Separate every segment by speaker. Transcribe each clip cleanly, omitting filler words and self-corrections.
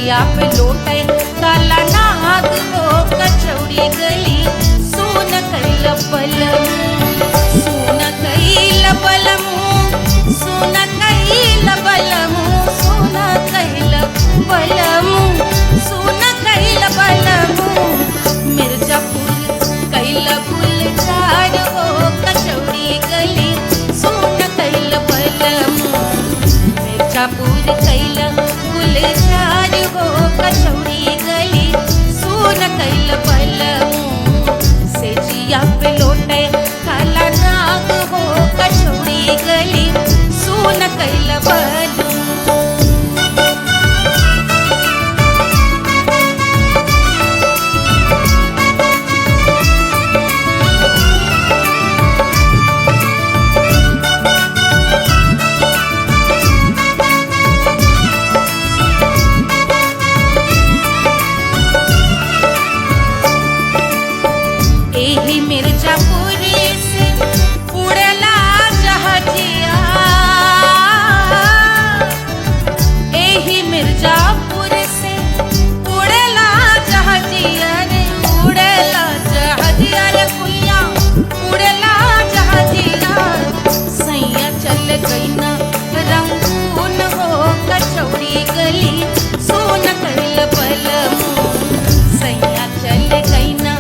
Speaker 1: जिया पे लोटे काला नाग हो कचौड़ी गली सुन कैल बलमू सुन कैल बलमू सुन कैल बलमू सुन कैल बलमू सुन कैल बलमू मिर्जापुर कैल गुलजार हो कचौड़ी गली सुन कैल बलमू मिर्जापुर कैल गुलजार हो कचौड़ी गली सुन कैल बलमू से जिया पे लोटे काला नाग हो कचौड़ी गली सुन कैल बलमू। एही मिर्जापुर से उड़ेला जहाजिया एही मिर्जापुर से उड़ेला जहाजिया रे उड़ेला जहाजिया रे कुइया उड़ेला जहाजिया सैया चल गई ना रंगून हो कचौड़ी गली सुन कैल बलमू सैया चल गई ना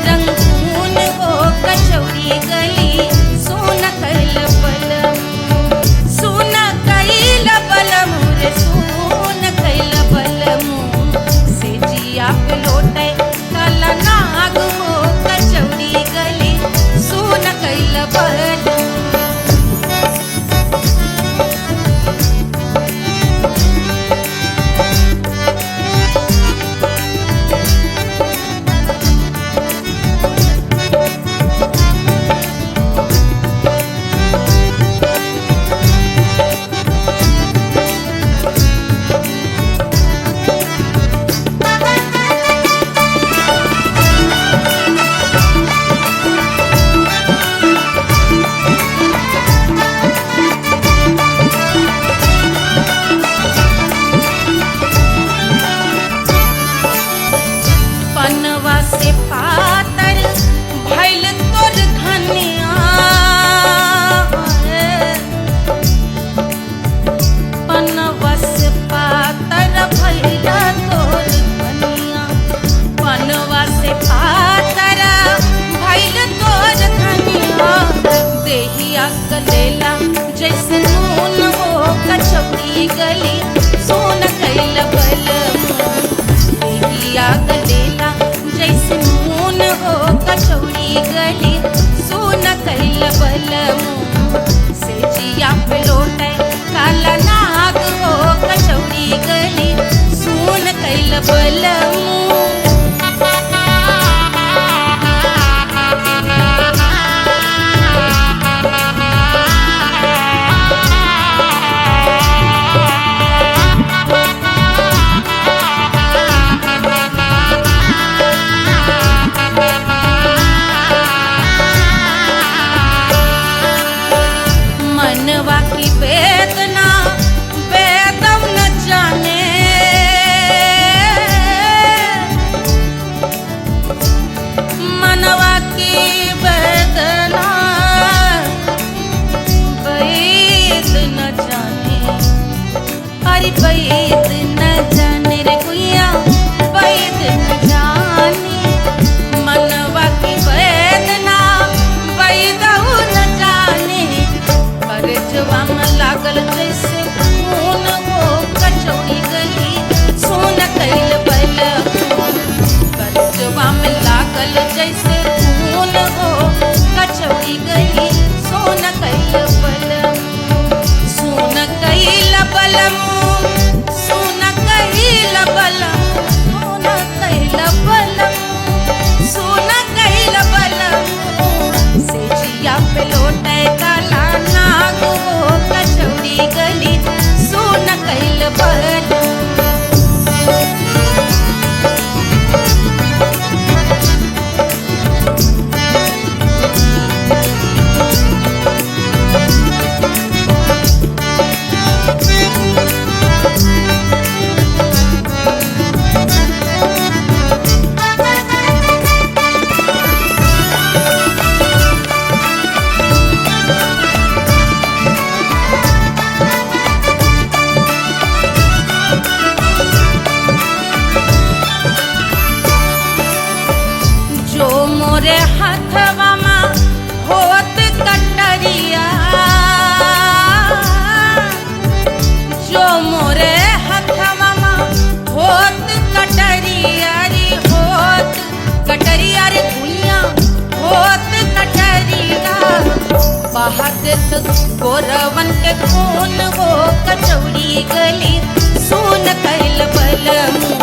Speaker 1: रंगून हो कचौड़ी गली सुन कैल बलमू सुन कैल बलमू रे सुन कैल बलमू से जिया पे लोटे काला नाग हो कचौड़ी गली सुन कैल बलमू। पनवा से पातर भइल तोर धनिया पनवा से पातर भइल तोर धनिया पनवा से पातर भइल तोर धनिया देहिया कलेला जैसे नून हो कचौड़ी गली सुन कैल बलमू देहिया कलेला जैसे नून हो कचौड़ी गली सुन कैल बलमू से जिया पे लोटे काला नाग हो कचौड़ी गली सुन कैल बलमू। मनवा की वेदना वेदम न जाने गोरवन के खून वो कचौड़ी गली सुन कैल बलमू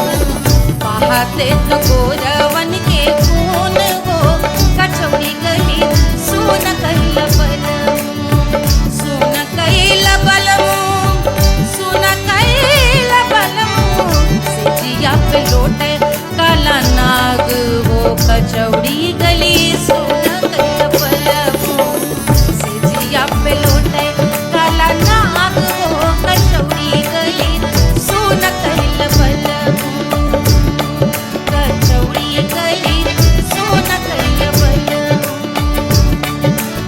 Speaker 1: बहाते तो गोरवन के खून वो कचौड़ी गली सुन कैल बलमू सुन कैल बलमू सुन कैल बलमू सिजिया पे लोटे काला नाग वो कचौड़ी गली सुन कैल बलमू सिजिया पे लोटे काला नाग वो कचौड़ी गली सुन कैल बलमू कचौड़ी गली सुन कैल बलमू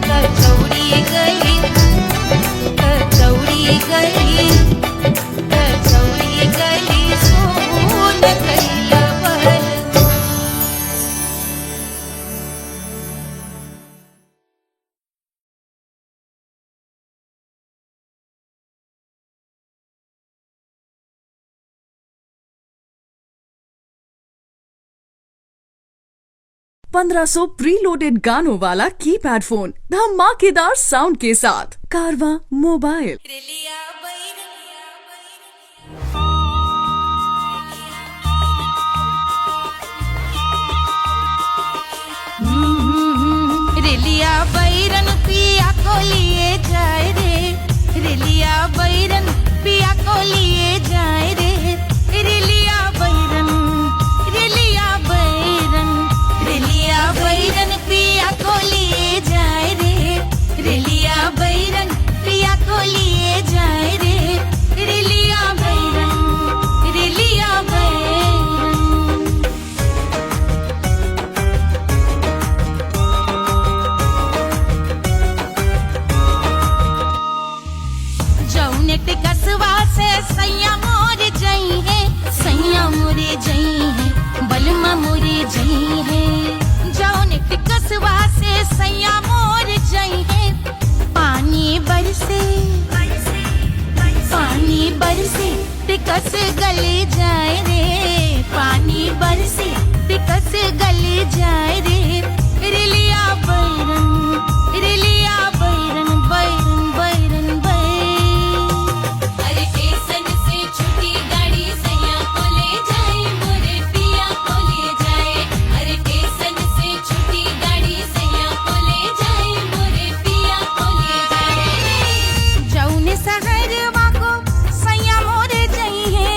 Speaker 1: कचौड़ी गली कचौड़ी गली कचौड़ी गली सुन कैल बलमू।
Speaker 2: पंद्रह सौ प्रीलोडेड गानों वाला कीपैड फोन धमाकेदार साउंड के साथ कारवा मोबाइल।
Speaker 1: रेलिया बैरन पिया को लिए जाए रे रेलिया बैरन पिया को लिए जाए रे रेलिया बैरन रेलिया बैरन रेलिया बैरन पिया को लिए जाए रे रेलिया बैरन पिया को लिए जाए रे रेलिया बैरन रेलिया बैरन जौने टिकसवा से सैया मोर जई है सैया मोरे जई है बलमा मोरे जई है जौने टिकसवा से सैया मोर जई है पानी बरसे टिकस गले जाए रे पानी बरसे टिकस गले जाए रे रेलिया बैरन रेलिया बैरन बैरन बैरन बैरन
Speaker 3: अरे स्टेशन से छुट्टी गाड़ी सैया को ले जाए मोरे पिया को ले जाए अरे स्टेशन से छुट्टी गाड़ी सैया को ले जाए मोरे पिया को ले जाए
Speaker 1: जौने शहरवा को सैया मोरे जई है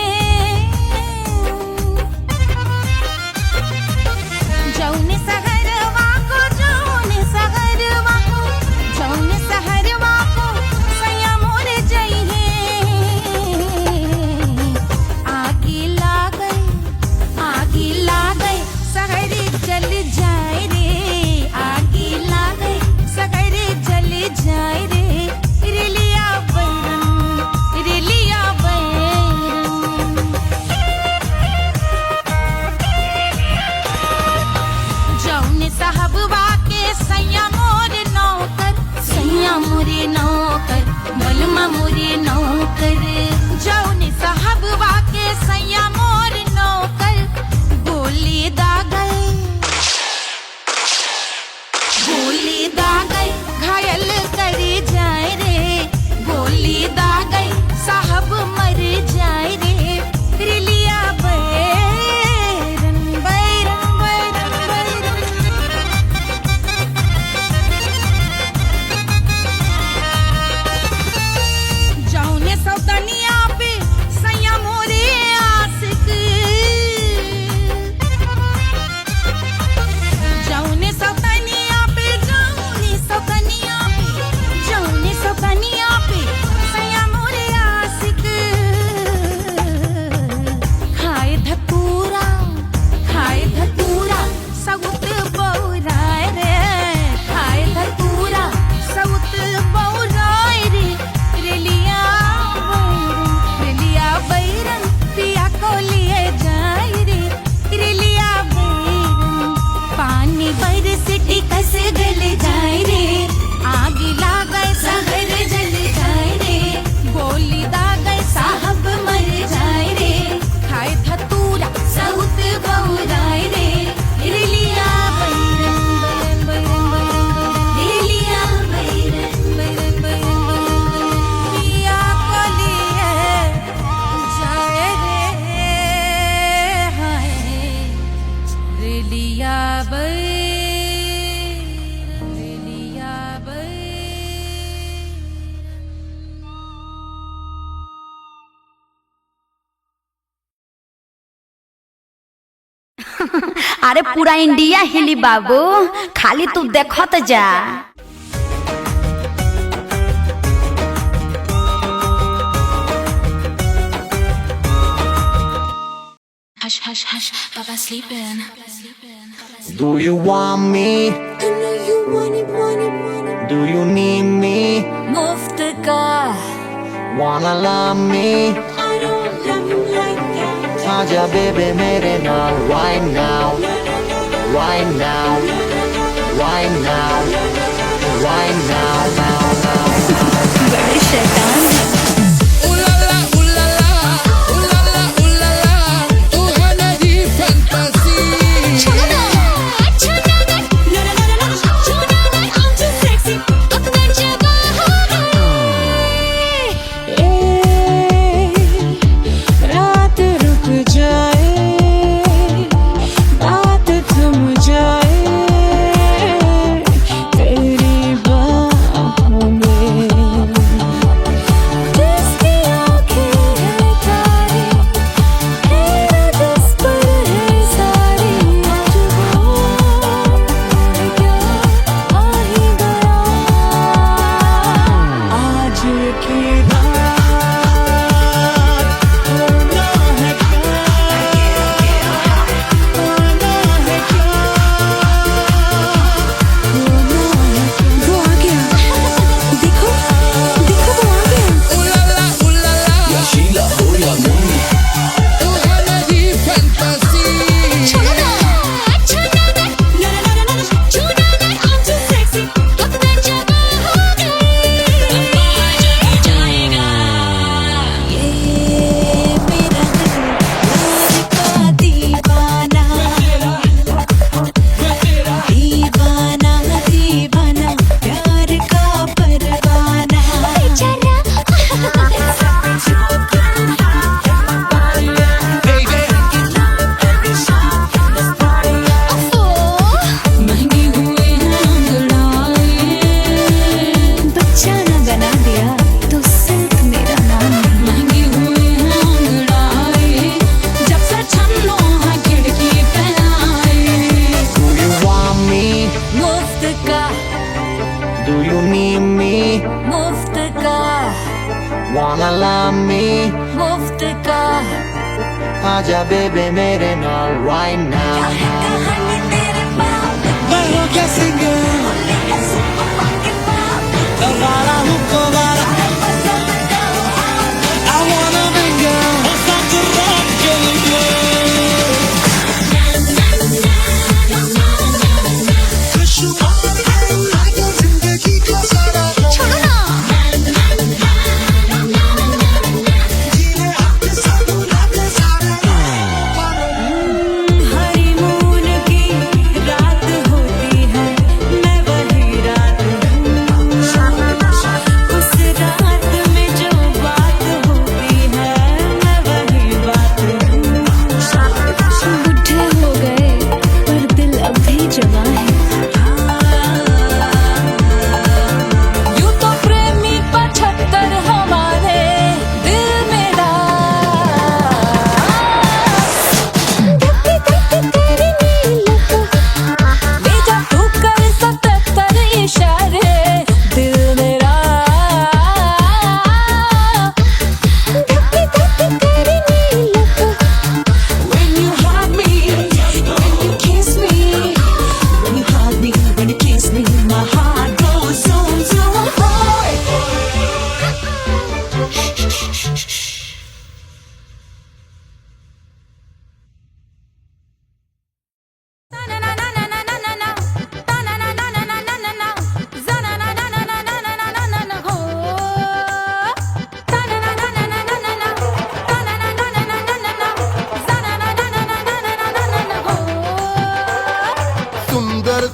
Speaker 4: अरे पूरा इंडिया हिली बाबू, खाली तू देखत जा।
Speaker 3: Hush, hush, hush, Baba sleeping.
Speaker 5: Do you want me?
Speaker 3: I know you want it.
Speaker 5: Do you need me?
Speaker 3: मुफ्त का
Speaker 5: Wanna love me?
Speaker 3: I don't love you like that.
Speaker 5: आजा baby मेरे नाल right now, right now, right now, right now, now, now.
Speaker 4: बड़े शैतान है।
Speaker 5: Wanna love me?
Speaker 3: मुफ्त का
Speaker 5: आजा baby मेरे नाल right now. मैं हो क्या सिंगर? दोबारा हूँ दोबारा. I wanna be girl. हो सब rock के लिए. जिंदगी का सारा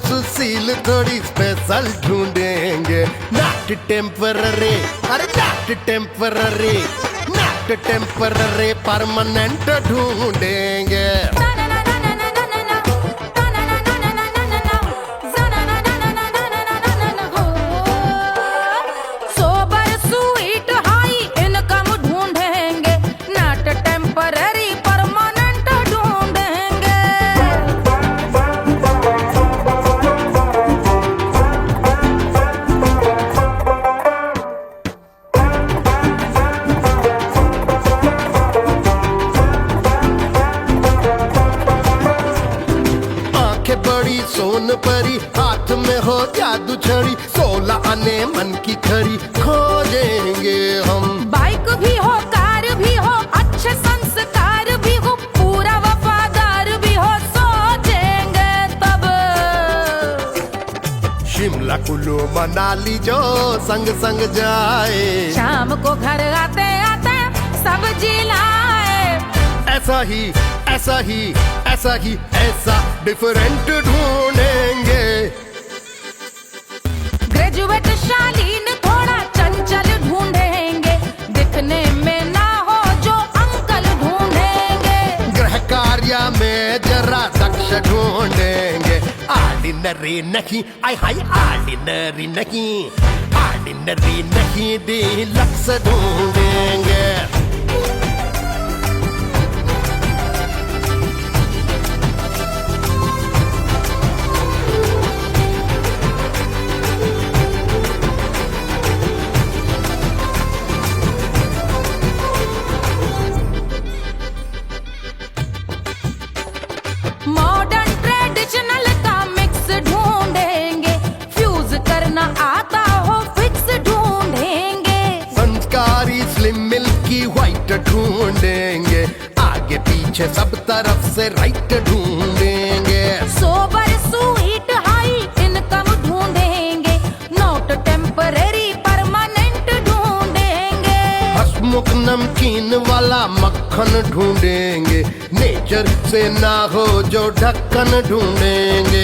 Speaker 6: सुशील थोड़ी स्पेशल ढूंढेंगे, नॉट टेम्पररी, अरे not temporary, not temporary, permanent ढूंढेंगे।
Speaker 1: सोबर स्वीट हाई इनकम ढूंढेंगे, नॉट टेम्पररी परमानेंट ढूंढेंगे।
Speaker 6: सोन परी, हाथ में हो जादू छड़ी, 16 आने मन की खरी खोजेंगे हम।
Speaker 1: बाइक भी हो, कार भी हो, अच्छे संस्कार भी हो, पूरा वफादार भी हो, सोचेंगे तब।
Speaker 6: शिमला कुल्लू मनाली जो संग संग जाए,
Speaker 1: शाम को घर आते आते सब्जी लाए।
Speaker 6: ऐसा ही ऐसा ही ऐसा ही ऐसा डिफरेंट ढूंढेंगे।
Speaker 1: ग्रेजुएट शालीन थोड़ा चंचल ढूंढेंगे, दिखने में ना हो जो अंकल ढूंढेंगे।
Speaker 6: गृह कार्य में जरा दक्ष ढूंढेंगे, ऑर्डिनरी नहीं, आय हाय ऑर्डिनरी नहीं, ऑर्डिनरी नहीं डीलक्स ढूंढेंगे।
Speaker 1: मॉडर्न ट्रेडिशनल का मिक्स ढूंढेंगे, फ्यूज करना आता हो फिक्स ढूंढेंगे।
Speaker 6: संस्कारी स्लिम मिल्की व्हाइट ढूंढेंगे, आगे पीछे सब तरफ से राइट ढूंढेंगे।
Speaker 1: सोबर स्वीट हाई इनकम ढूंढेंगे, नोट टेम्परेरी परमानेंट ढूंढेंगे।
Speaker 6: हंसमुख नमकीन वाला मक्खन ढूंढेंगे, नेचर से ना हो जो ढक्कन ढूंढेंगे।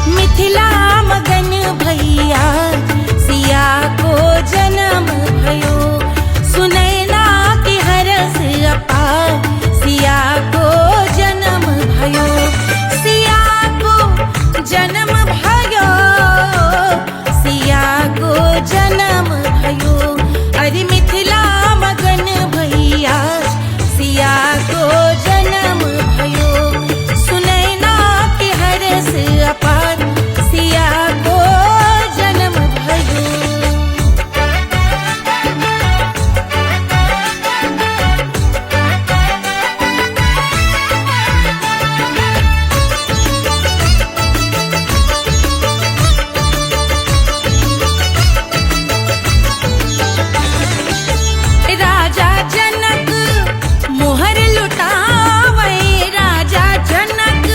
Speaker 1: मिथिला मगन भैया सिया को जन्म भयो, सुनैना की हरस अपार सिया को जन्म भयो, सिया को जन्म भयो, सिया को जन्म भयो। अरे मिथिला मगन भैया सिया को जन्म भयो, सुनैना की हरस अपार सिया को जन्म भयो। राजा जनक मोहर लुटावे, राजा जनक,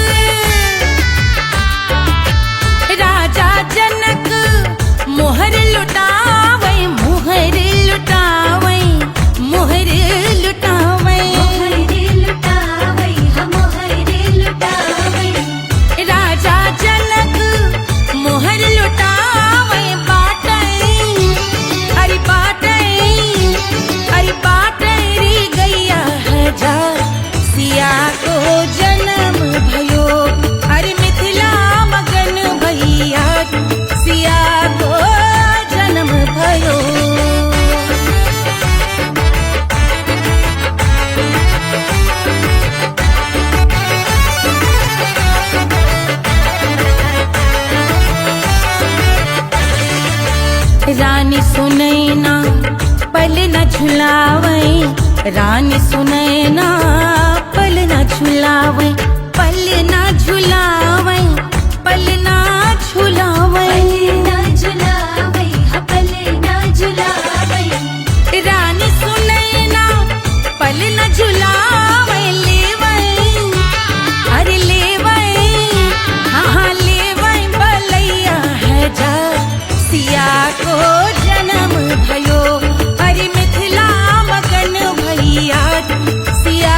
Speaker 1: राजा जनक मोहर लुटावे, मोहर लुटावे, मोहर लुटावे, राजा जनक मोहर लुटावे। बाटे अरे बाटे अरे बाटे री गैया हजार सिया को जन्म भयो। अरे मिथिला मगन भैया सिया को जन्म भयो। रानी सुनैना पल न झुलावे, रानी सुनैना पल न झुलावे, पल न झुलावे, पल न झुलावे, रानी सुनैना पल न झुलावे। लेवै अरे लेवै, हाँ लेवै बलैया है जा सिया को जन्म भयो। अरे मिथिला मगन भैया सिया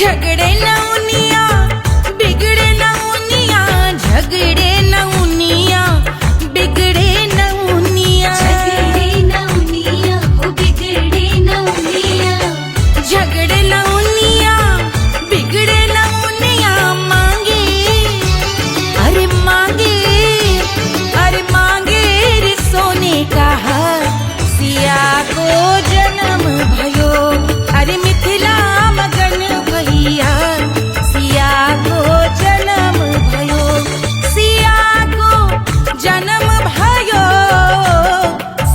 Speaker 1: झगड़े नौनिया बिगड़े नौनिया झगड़े नौनिया बिगड़े नौनिया
Speaker 3: झगड़े नौनिया ओ बिगड़े नौनिया
Speaker 1: झगड़े नौनिया बिगड़े नौनिया मांगे अरे मांगे रे सोने का हार सिया को जन्म भयो अरे मिथिला मगन भैया सिया को जन्म भयो सिया को जन्म भयो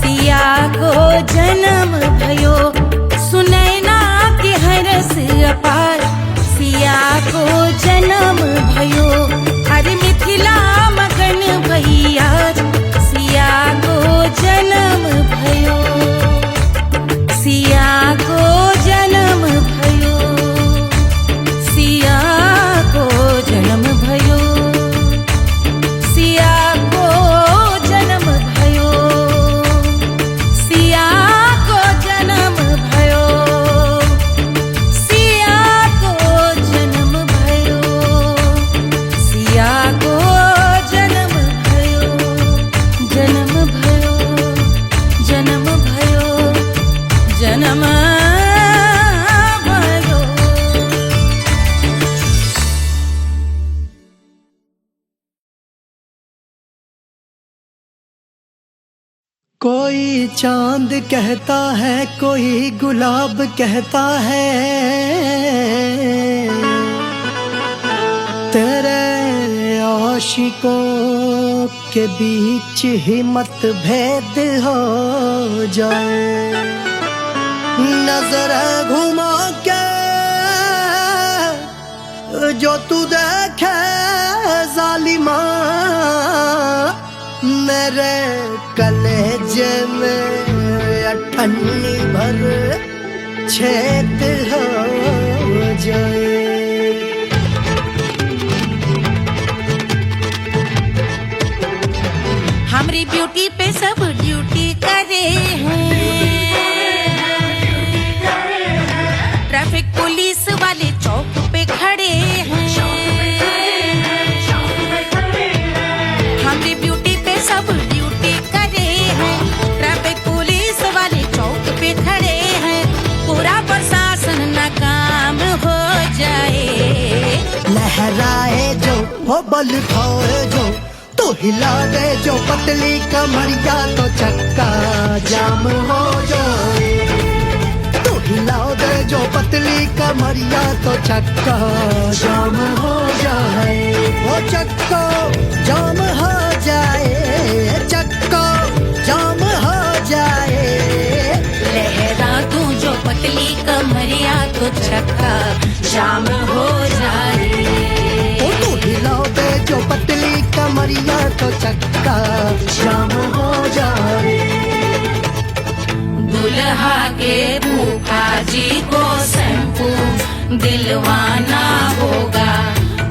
Speaker 1: सिया को जन्म भयो सुनैना के हरस अपार सिया को जन्म भयो अरे मिथिला मगन भैया सिया को जन्म भयो सिया को जन्म भयो सिया को जन्म भयो सिया को जन्म भयो सिया को जन्म भयो सिया को जन्म भयो सिया को जन्म भयो जन्म भयो जन्म भयो जन्म भयो
Speaker 7: कोई चांद कहता है कोई गुलाब कहता है तेरे आशिकों के बीच ही मतभेद हो जाए नजर घुमा के जो तू देखे जालिमा मेरे कलेजे में अठन्नी भर छेद हो जाए
Speaker 1: हमारी ब्यूटी पे सब ड्यूटी करे हैं ट्रैफिक पुलिस वाले चौक पे खड़े हैं हमारी ब्यूटी पे सब ड्यूटी करे हैं ट्रैफिक पुलिस वाले चौक पे खड़े हैं पूरा प्रशासन नाकाम हो जाए
Speaker 7: लहराए जो वो बल खाए जो तो हिला दे जो पतली कमरिया तो चक्का जाम हो जाए तो हिला दे जो पतली कमरिया तो चक्का जाम हो जाए वो चक्का जाम हो जाए चक्का जाम हो जाए
Speaker 1: लहरा तू जो पतली कमरिया तो चक्का जाम हो जाए
Speaker 7: ओ तू हिला दे जो पतली कमरिया तो चक्का जाम हो जाए
Speaker 1: दुल्हा के फूफा जी को शैम्पू दिलवाना होगा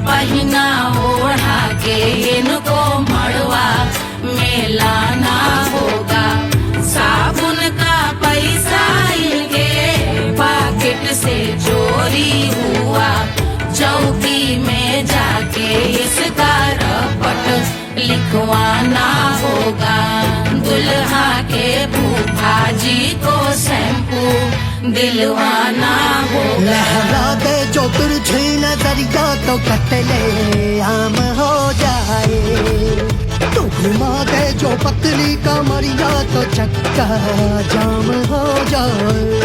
Speaker 1: पहना ओढ़ा के इनको मड़वा में लाना होगा साबुन का पैसा इनके पाकिट से चोरी हुआ चौकी में जाके इसका रपट लिखवाना होगा दुल्हा के फूफा जी को शैम्पू दिलवाना होगा
Speaker 7: लहरा दे जो तिरछी नजरिया तो कतले आम हो जाए तू घुमा दे जो पतली कमरिया तो चक्का जाम हो जाए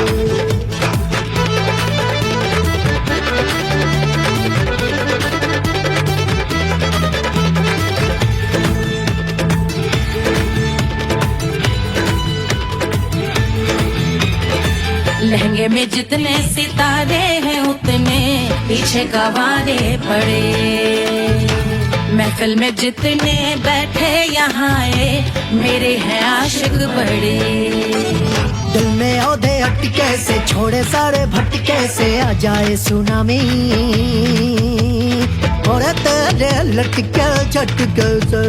Speaker 1: लहंगे में जितने सितारे हैं उतने पीछे गवारे पड़े महफिल में जितने बैठे यहाँ मेरे हैं आशिक बड़े
Speaker 7: दिल में औधे अटके से छोड़े सारे भटके से आ जाए सुनामी और तेरे लटके झटके से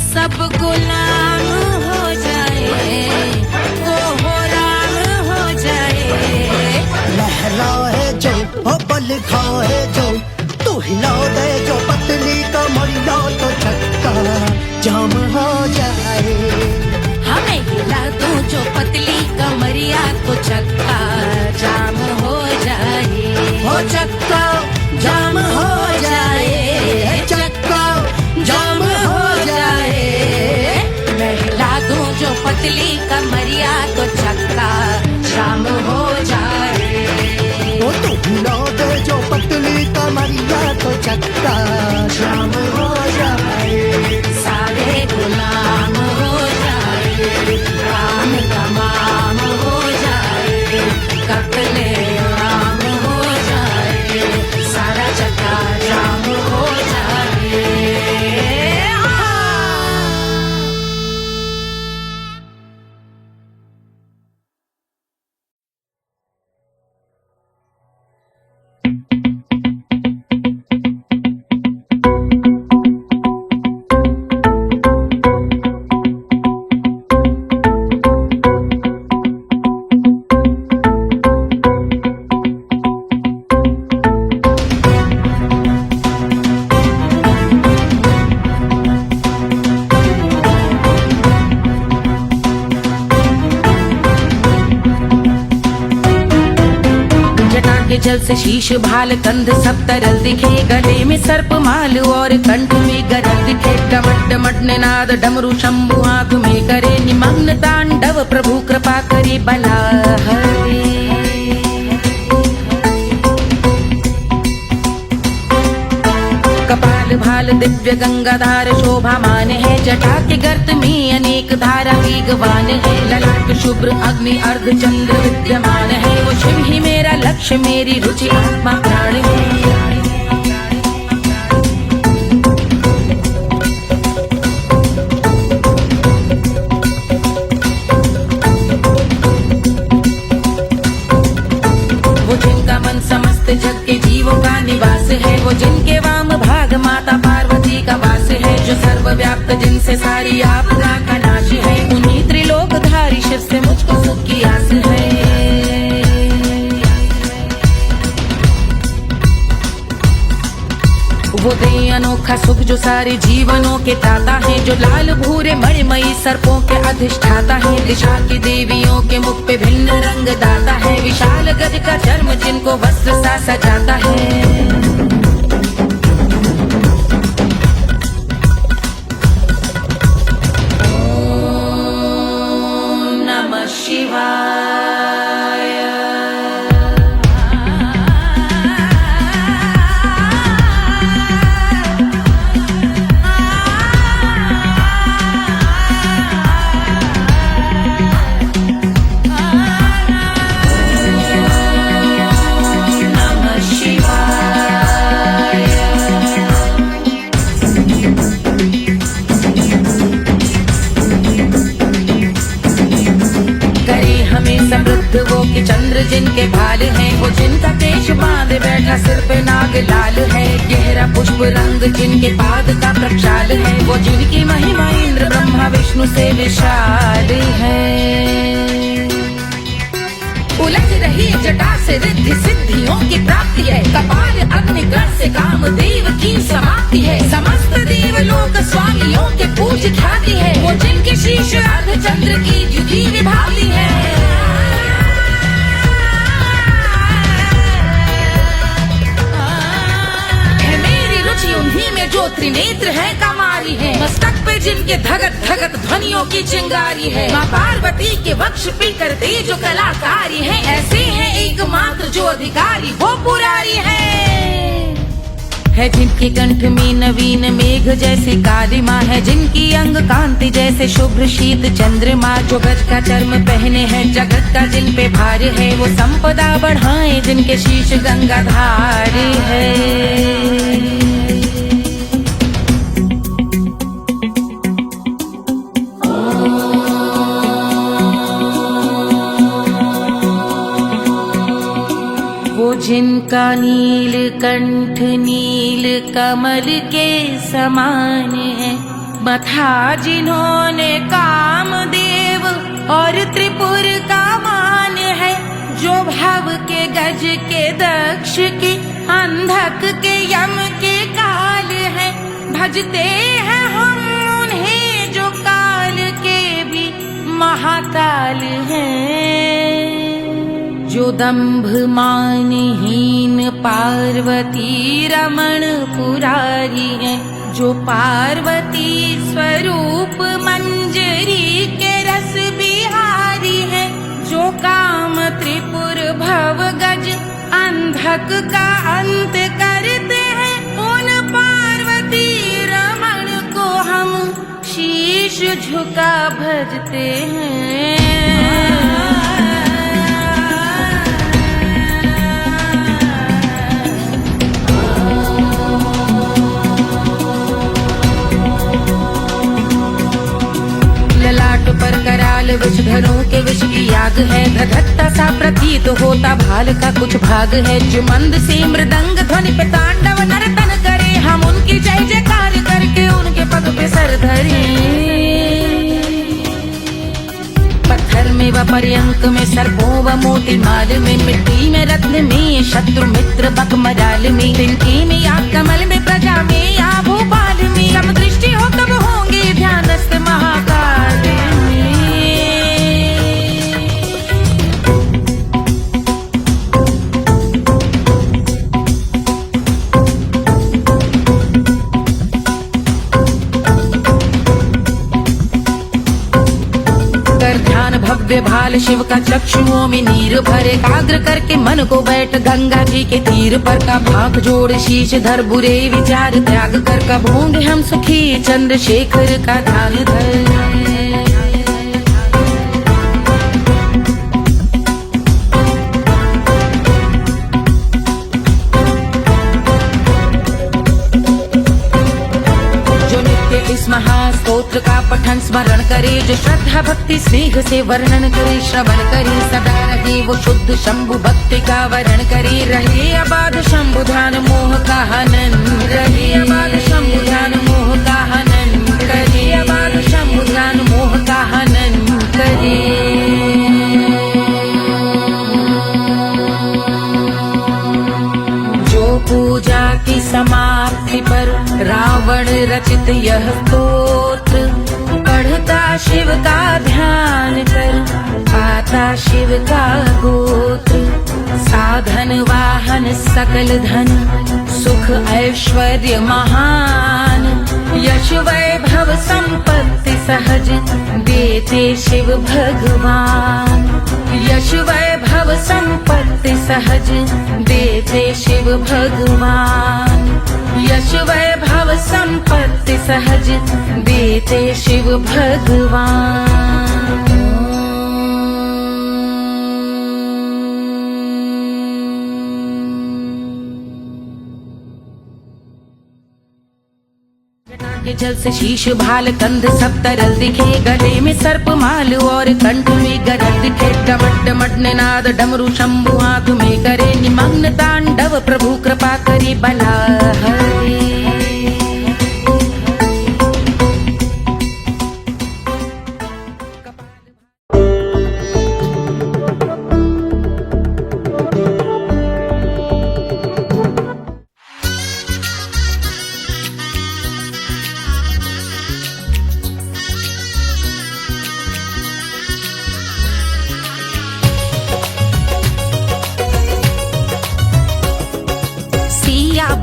Speaker 1: सब गुलाम हो जाए वो हो राम हो जाए
Speaker 7: लहरा है जो बल खाए जो, तू हिला दे जो पतली कमरिया तो चक्का जाम हो जाए।
Speaker 1: हमें हिला दो जो पतली कमरिया तो चक्का जाम हो जाए।
Speaker 7: हो चक्का जाम हो जाए, चक्का जाम हो जाए।
Speaker 1: मैं हिला दूं जो पतली कमरिया तो चक्का जाम हो जाए।
Speaker 7: ओ तू हिला दे जो पतली कमरिया तो चक्का जाम हो जाए।
Speaker 1: सारे गुलाम हो जाए, राम तमाम हो जाए, कत्ले आम हो जाए, सारा चक्का जाम हो जाए। जल से शीश भाल कंध सब तरल दिखे, गले में सर्प माल और कंठ में गरल दिखे। डमट डमट निनाद डमरू शंभु आंख में करे निमग्न तांडव, प्रभु कृपा करे बला हरे। कपाल भाल दिव्य गंगाधार शोभामान है, जटा के गर्त में अनेक धारा वेगवान है। ललाट शुभ्र अग्नि अर्ध चंद्र विद्यमान है, वो शिव ही मेरा लक्ष्य मेरी रुचि आत्मा प्राण है। वो जिनका मन समस्त जग के जीवों का निवास है, वो जिनके वाम भाग माता पार्वती का वास है, जो सर्वव्याप्त जिनसे सारी आपदा का नाश है। उन्हीं त्रिलोकधारी शिव से मुझको सुख की आस है। वो दे अनोखा सुख जो सारे जीवनों के ताता है, जो लाल भूरे मणिमयी सर्पों के अधिष्ठाता है। दिशा की देवियों के मुख पे भिन्न रंग दाता है, विशाल गज का चर्म जिनको वस्त्र सा सजाता है। ओम नमः शिवाय। वो कि चंद्र जिनके भाल हैं, वो जिनका केश बांधे बैठा सिर पे नाग लाल है। गहरा पुष्प रंग जिनके पाद का प्रक्षाल है, वो जिनकी महिमा इंद्र ब्रह्मा विष्णु से विशाल है। उलझ रही जटा से रिद्धि सिद्धियों की प्राप्ति है, कपाल अग्निगण से कामदेव की समाप्ति है। समस्त देवलोक स्वामियों के पूज ख्याति है, वो जिनके शीश अर्ध चंद्र की द्युति विभाती है। उन्हीं में जो त्रिनेत्र है कमारी है, मस्तक पे जिनके धगत धगत ध्वनियों की चिंगारी है। माँ पार्वती के वक्ष पे करते जो कलाकारी है, ऐसे हैं एकमात्र जो अधिकारी वो पुरारी है। जिनके कंठ में नवीन मेघ जैसे कालिमा है, जिनकी अंग कांति जैसे शुभ्र शीत चंद्रमा। जो गज का चर्म पहने हैं जगत का जिन पे भार है, वो संपदा बढ़ाए जिनके शीश गंगाधार है। जिनका नील कंठ नील कमल के समान है, मथा जिन्होंने कामदेव और त्रिपुर का मान है। जो भव के गज के दक्ष के अंधक के यम के काल है। भजते हैं हम उन्हें जो काल के भी महाकाल हैं। जो दंभ मानहीन पार्वती रमण पुरारी है। जो पार्वती स्वरूप मंजरी के रस बिहारी है। जो काम त्रिपुर भव गज अंधक का अंत करते हैं। उन पार्वती रमण को हम शीश झुका भजते हैं। ललाट पर कराल विषधरों के विष की याग है। धधकता सा प्रतीत होता भाल का कुछ भाग है। जो मंद से मृदंग ध्वनि पे तांडव नर्तन करे। हम उनकी जय जयकार करके उनके पग पे सर धरे। पत्थर में व पर्यंक में सर्पों व मोती माल में। मिट्टी में रत्न में शत्रु मित्र बक मजाल में। तिनके में या कमल में प्रजा में या भोपाल में। सब दृष्टि हो तब होंगे ध्यानस्थ महाकाल में। कर ध्यान भव्य भाल शिव का चक्षुओं में नीर भरे। एकाग्र करके मन को बैठ गंगा जी के तीर पर। का भाग जोड़ शीश धर बुरे विचार त्याग कर। कब होंगे हम सुखी चंद्रशेखर का ध्यान धर। इस महास्तोत्र का पठन स्मरण करे। जो श्रद्धा भक्ति स्नेह से वर्णन करे। श्रवण करे सदा रहे वो शुद्ध शंभु भक्ति का वरण करे। रहे अबाध शंभु ध्यान मोह का हनन। रहे अबाध शंभु ध्यान मोह का हनन करे। अबाध शंभु ध्यान मोह का हनन करे। पूजा की समाप्ति पर रावण रचित यह स्तोत्र। पढ़ता शिव का ध्यान कर पाता शिव का गोत्र। साधन वाहन सकल धन सुख ऐश्वर्य महान। यश वैभव संपत्ति सहज देते शिव भगवान। यश वैभव संपत्ति सहज देते शिव भगवान। यश वैभव संपत्ति सहज देते शिव भगवान। के जल से शीश भाल कंध सब तरल दिखे। गले में सर्प माल और कंठ में गरल दिखे। डमट डमट निनाद डमरू शंभु हाथ में करे। निमग्न तांडव प्रभु कृपा करे बला हरे।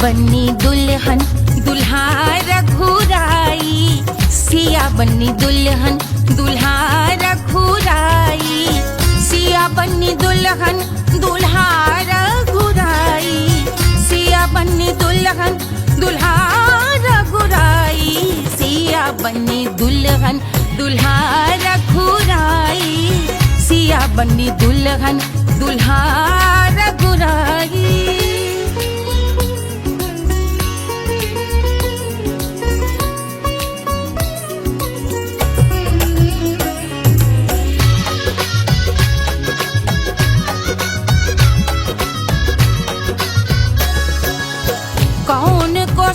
Speaker 1: बन्नी दुल्हन दुल्हा रघुराई। सिया बन्नी दुल्हन दुल्हा रघुराई। सिया बन्नी दुल्हन दुल्हा रघुराई। सिया बन्नी दुल्हन दुल्हा रघुराई। सिया बन्नी दुल्हन दुल्हा रघुराई। सिया बन्नी दुल्हन दुल्हा रघुराई।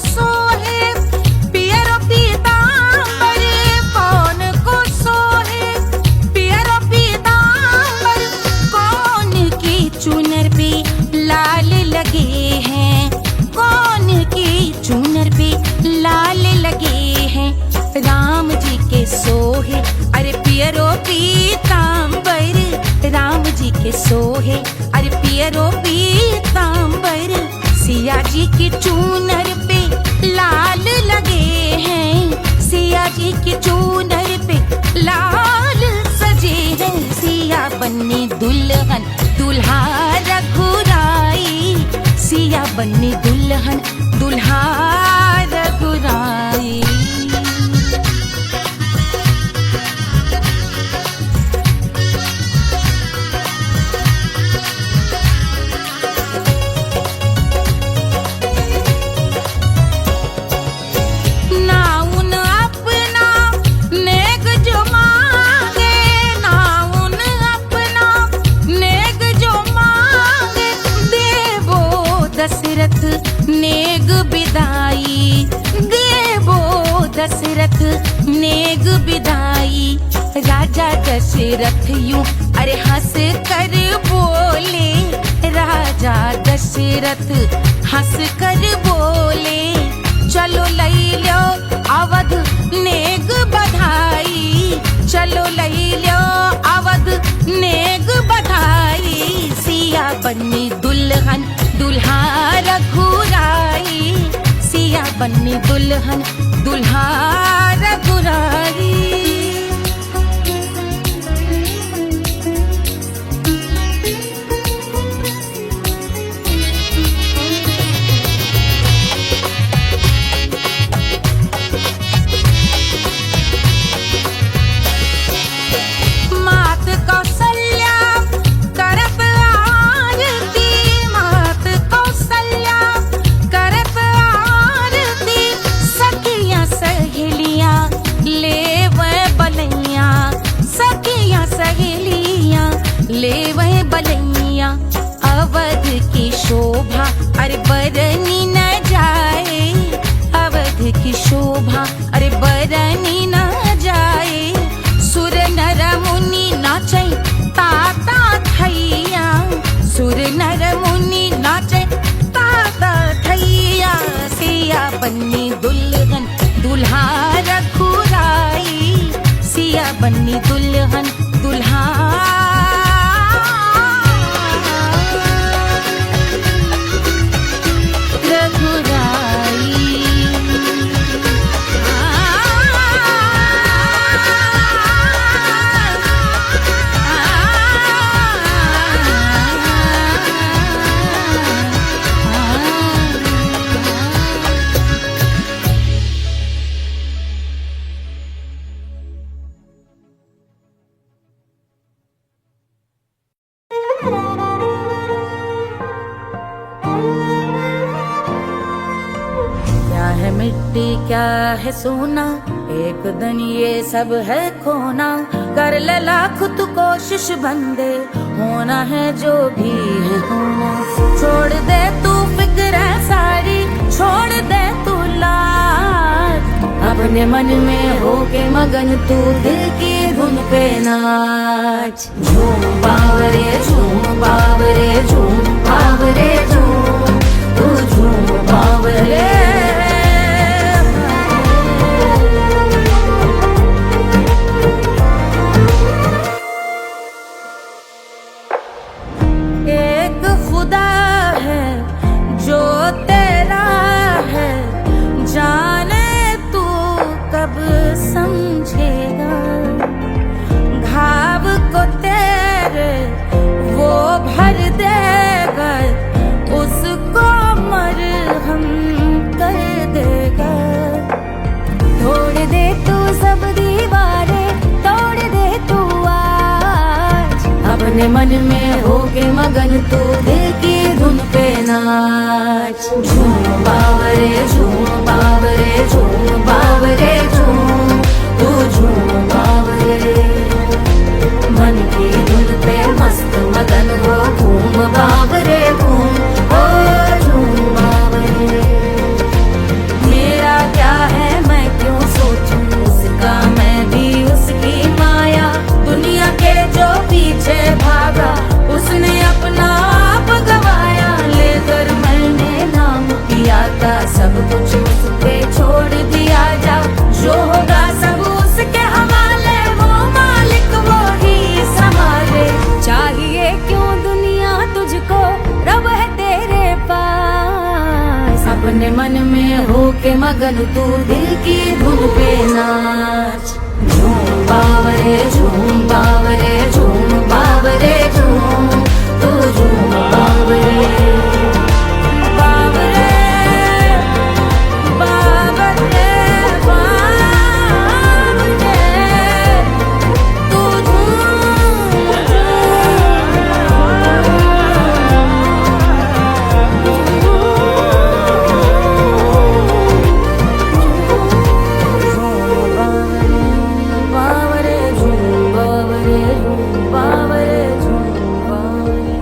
Speaker 1: सोहे पियरो पीतांबर। कौन को सोहे पियरो पीतांबर। कौन की चूनर पे लाल लगे हैं, कौन की चूनर पे लाल लगे हैं। राम जी के सोहे अरे पियरो पीतांबर, राम जी के सोहे अरे पियरो पीतांबर। सिया जी की चूनर पे लाल लगे हैं, सिया जी की चूनर पे लाल सजे हैं। सिया बन्नी दुल्हन दुल्हा रघुराई, सिया बन्नी दुल्हन दुल्हा रघुराई। दशरथ नेग बिदाई, देवो दशरथ नेग बिदाई। राजा दशरथ यूं अरे हंस कर बोले, राजा दशरथ हंस कर बोले। चलो लई लो अवध नेग बधाई, चलो लई लो अवध नेग बधाई। सिया बन्नी दुल्हन दुल्हा रघुराई, सिया बन्नी दुल्हन दुल्हा रघुराई। मात कौशल्या करत आरती, मात कौशल्या करत आरती। सखियां सहेलियां लेवे बलैया, सखियां सहेलियां लेवे बलैया। अवध की शोभा अरे बरनी न जाए, अवध की शोभा अरे बरनी न जाए। सुर नर मुनि नाचे ताता थैया, सुर नर मुनि नाचे ताता थैया। सिया बन्नी दुल्हन दुल्हा रघुराई, सिया बन्नी दुल्हन दुल्हा रघुराई। क्या है मिट्टी क्या है सोना, एक दिन ये सब है खोना। कर ले लाख तू कोशिश बंदे, होना है जो भी है होना। छोड़ दे तू फिक्र सारी, छोड़ दे तू लाज। अपने मन में होके मगन तू दिल की धुन पे नाच। झूम बावरे झूम बावरे झूम बावरे झूम, तू झूम बावरे। एक खुदा है जो तेरा है, जाने तू कब समझेगा। घाव को तेरे वो भर देगा, उसको मरहम कर देगा। तोड़ दे तू सब दीवारें, तोड़ दे तू आज। अपने मन में होके मगन तू दिल की धुन पे नाच। झूम बावरे झूम बावरे झूम बावरे झूम, तू झूम बावरे। मन की धुन पे मस्त मगन हो, घूम बावरे घूम, ओ झूम बावरे। मेरा क्या है मैं क्यों सोचूं, उसका मैं भी उसकी माया। दुनिया के जो पीछे भागा उसने अपना
Speaker 3: अपने मन में हो के मगन तू दिल की धुन पे नाच। झूम बावरे झूम बावरे झूम बावरे झूम, तू झूम बावरे बावरे बावरे बावरे, तू बावरे झूम बावरे झूम बावरे झूम बावरे।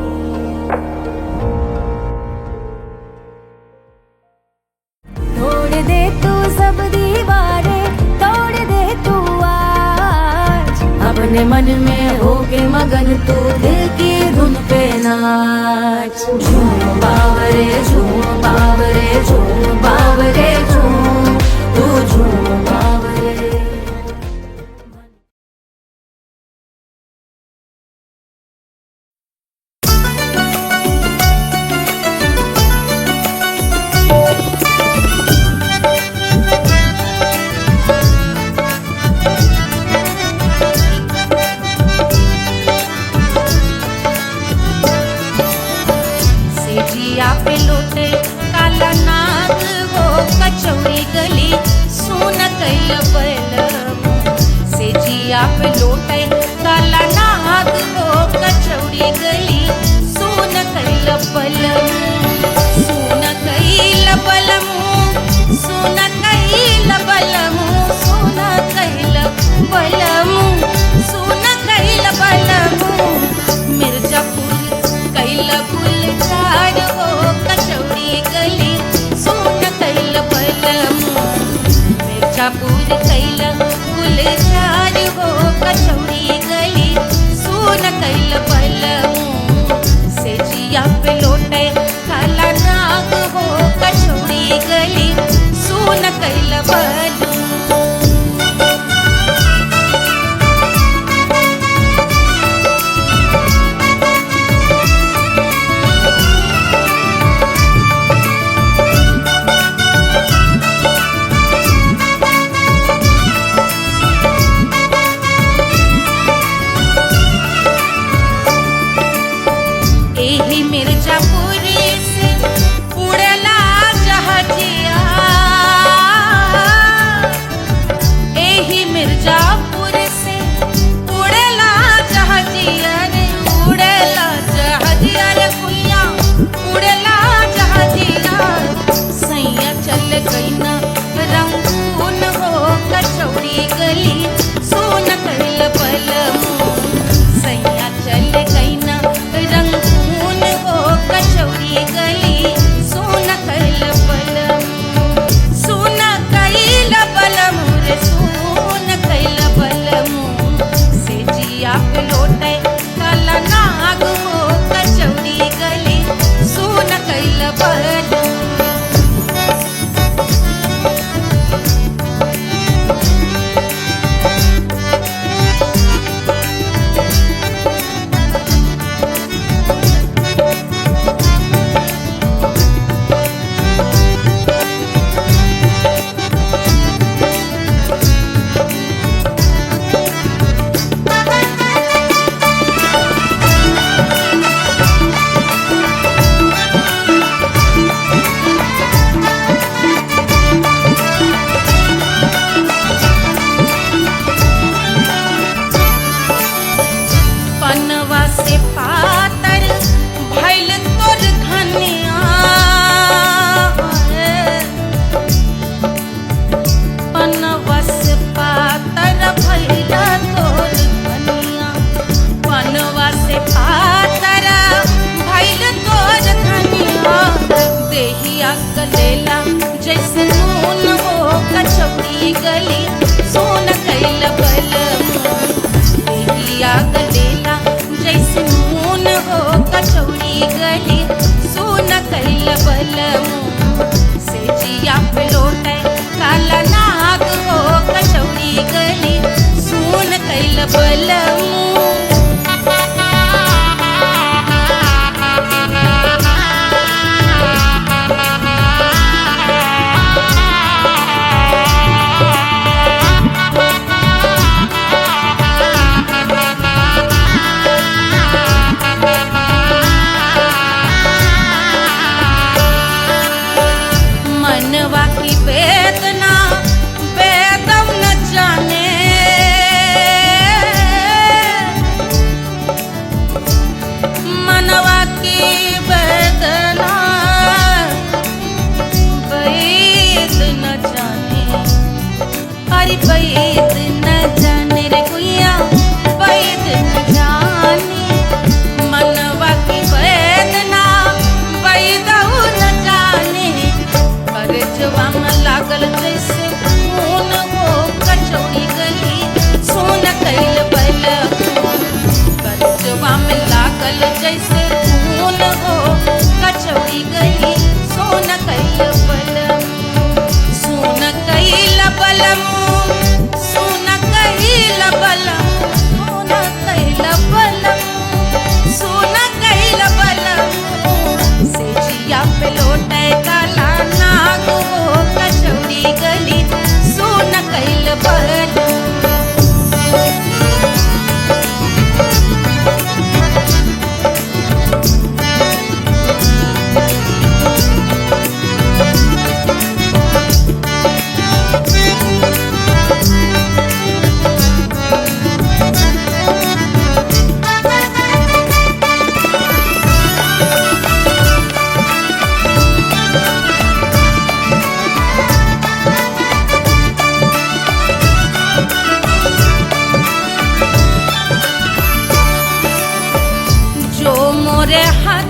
Speaker 3: तोड़ दे तू सब दीवारें, तोड़ दे तू आज, अपने मन में हो के मगन तू दिल की धुन पे नाच। झूम बावरे झूम बावरे झूम बावरे झूम, तू झूम बावरे।
Speaker 1: सेजिया पे लोटे काला नाग हो कचौड़ी गली सुन कैल बलमु। सेजिया पे लोटे काला नाग हो कचौड़ी गली सुन कैल बलमु। सुन कैल बलमु, सुन कैल बलमु, सुन कैल बलमु, सुन कैल बलमु। मिर्जापुर कैल गुलजार हो कचौड़ी गली सुन कैल बलमु। मिर्जापुर कैल गुलजार हो कचौड़ी गली सुन कैल बलमु। सेजिया पे लोटे काला नाग हो कचौड़ी गली सुन कैल बलमु।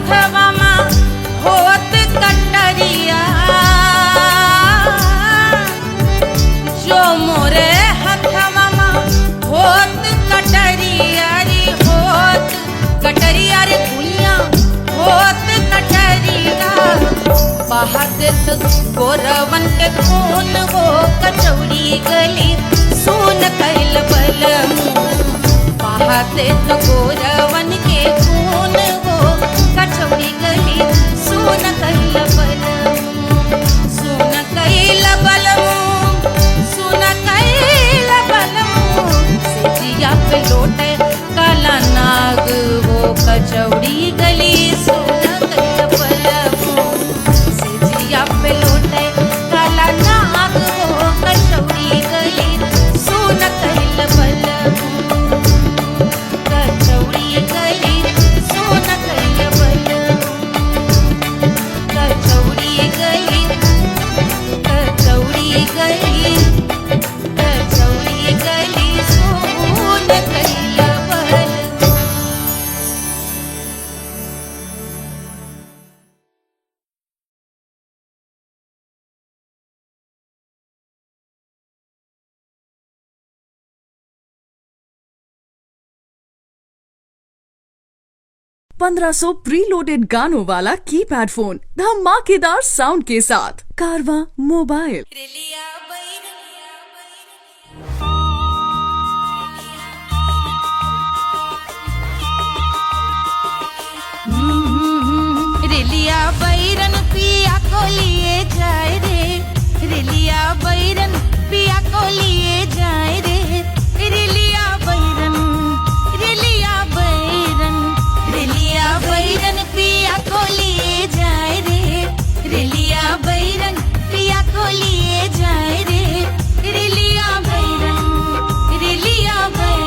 Speaker 1: हथवा मां होत कटरिया, जो मोरे हथवा मां होत कटरिया रे होत कटरिया रे भुइया होत कटरिया, बहादुर गोरवन के खून हो कचौड़ी गली सुन कैल बलमू, बहादुर गोरवन के खून हो कचौड़ी गली सुन कैल बलमू, सुन कैल बलमू, सुन कैल बलमू, सिजिया पे लोटे काला नाग हो कचौड़ी गली सुन कैल बलमू, सिजिया पे लोटे काला नाग हो कचौड़ी गली सुन कैल बलमू, कचौड़ी गली सुन कैल बलमू, कचौड़ी गली, कचौड़ी गली, कचौड़ी गली सुन कैल बलमू।
Speaker 2: ₹1500 प्रीलोडेड गानों वाला कीपैड फोन धमाकेदार साउंड के साथ कारवा मोबाइल।
Speaker 1: रेलिया रेलिया बैरन पिया को लिए जाए रे, रेलिया बैरन पिया को लिए जाए रे, रेलिया बैरन, रेलिया बैरन, रेलिया बैरन पिया को लिए जाए रे, रेलिया बैरन पिया को लिए जाए रे, रेलिया बैरन, रेलिया बैरन।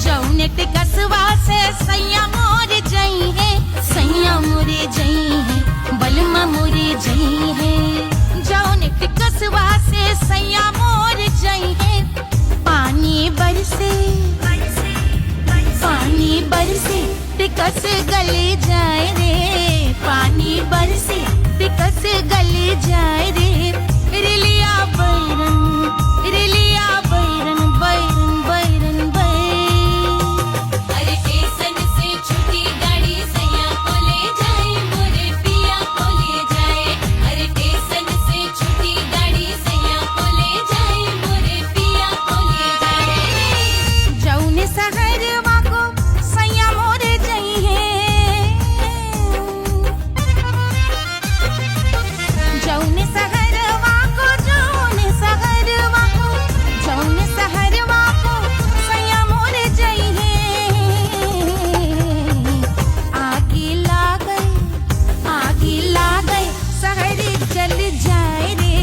Speaker 1: जौने टिकसवा से सैया मोर जई है, सैया मोरे जई है, बलमा मोरे जई है, जौने टिकसवा से सैया मोर जई है, पानी बरसे, पानी बरसे टिकस गले जाए रे, पानी बरसे टिकस गले जाए रे, रेलिया बैरन, रेलिया बैरन, बैरन बैरन बैरन।
Speaker 3: अरे स्टेशन से छुट्टी गाड़ी सैया को ले जाए मोरे पिया को ले जाए, अरे स्टेशन से छुट्टी गाड़ी सैया को ले जाए मोरे पिया को ले जाए।
Speaker 1: जौने सहरवा को सैया मोरे जई है, जौने सहरवा को, जौने सहरवा को, जौने सहरवा को सैया मोरे जई है, आगे लागल, आगे लागल सहरे जल जाए रे,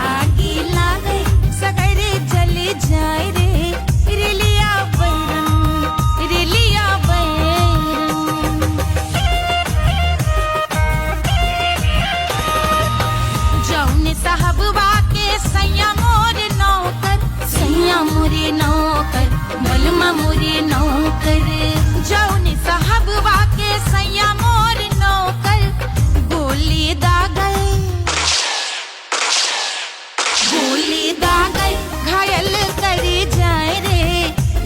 Speaker 1: आगे लागल सहरे जल जाए रे, रेलिया बैरन, रेलिया बैरन। जौने साहबवा के सैया मोरे नौकर, सैया मोरे नौकर, बलमा मोरे नौकर, जौने साहबवा के सैया मोरे नौकर, गोली दागल, गोली दागल घायल करे जाए रे,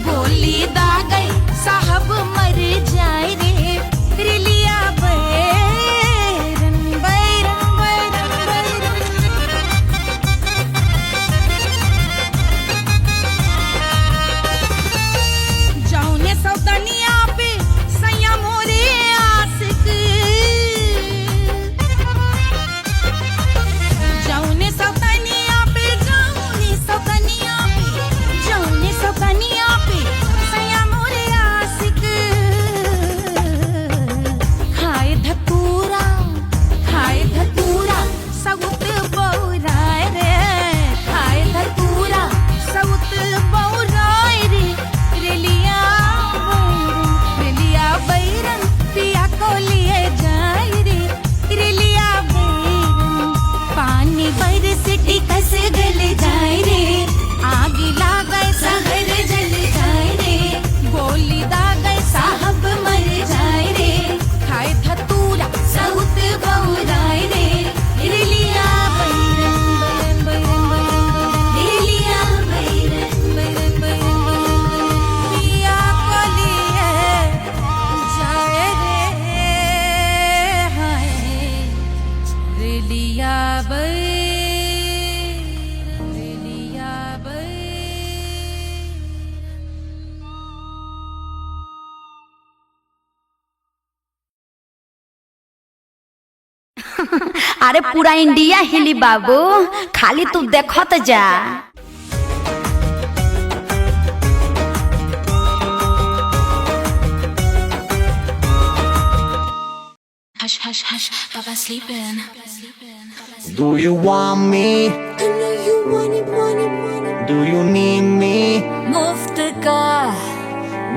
Speaker 1: गोली दागल साहब मर जाए रे, रेलिया बैरन, बैरन बैरन बैरन। जौने सौतनिया पे सैया मोरे आशिक, जौने सौतनिया पे, जौने
Speaker 4: अरे पूरा इंडिया हिली बाबू, खाली तू देखत जा।
Speaker 3: Hush, hush, hush, Baba sleeping.
Speaker 5: Do you want me?
Speaker 3: I know you want it.
Speaker 5: Do you need me?
Speaker 3: मुफ्त का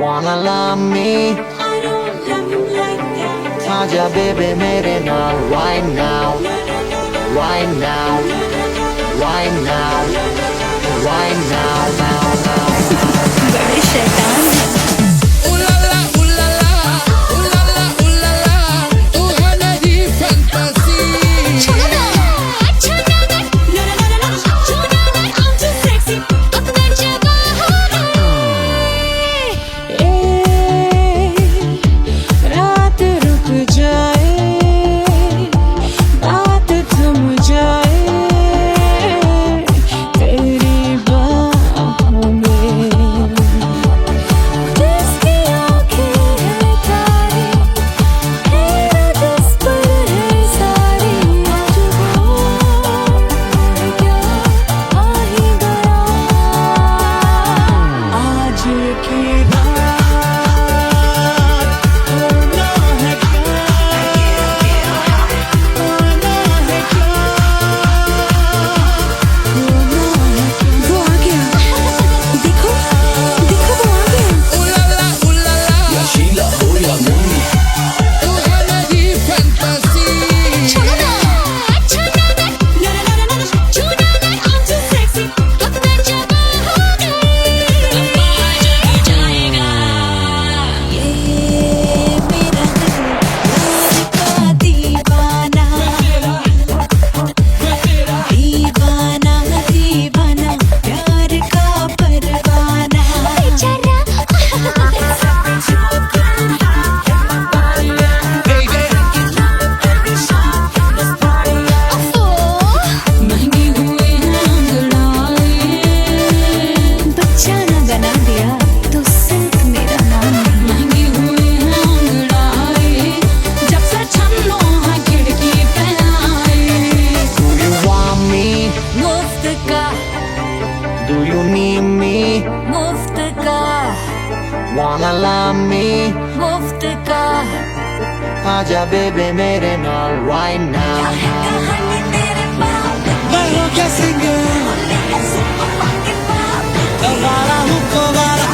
Speaker 5: Wanna love me?
Speaker 3: I don't love you like that.
Speaker 5: आजा baby मेरे नाल right now, right now, right now, right now, now, now.
Speaker 4: बड़े शैतान हैं।
Speaker 5: Wanna love me?
Speaker 1: मुफ्त का
Speaker 5: आजा baby मेरे नाल right now.
Speaker 7: मैं हो गया सिंगर, आवारा हूँ कोवारा,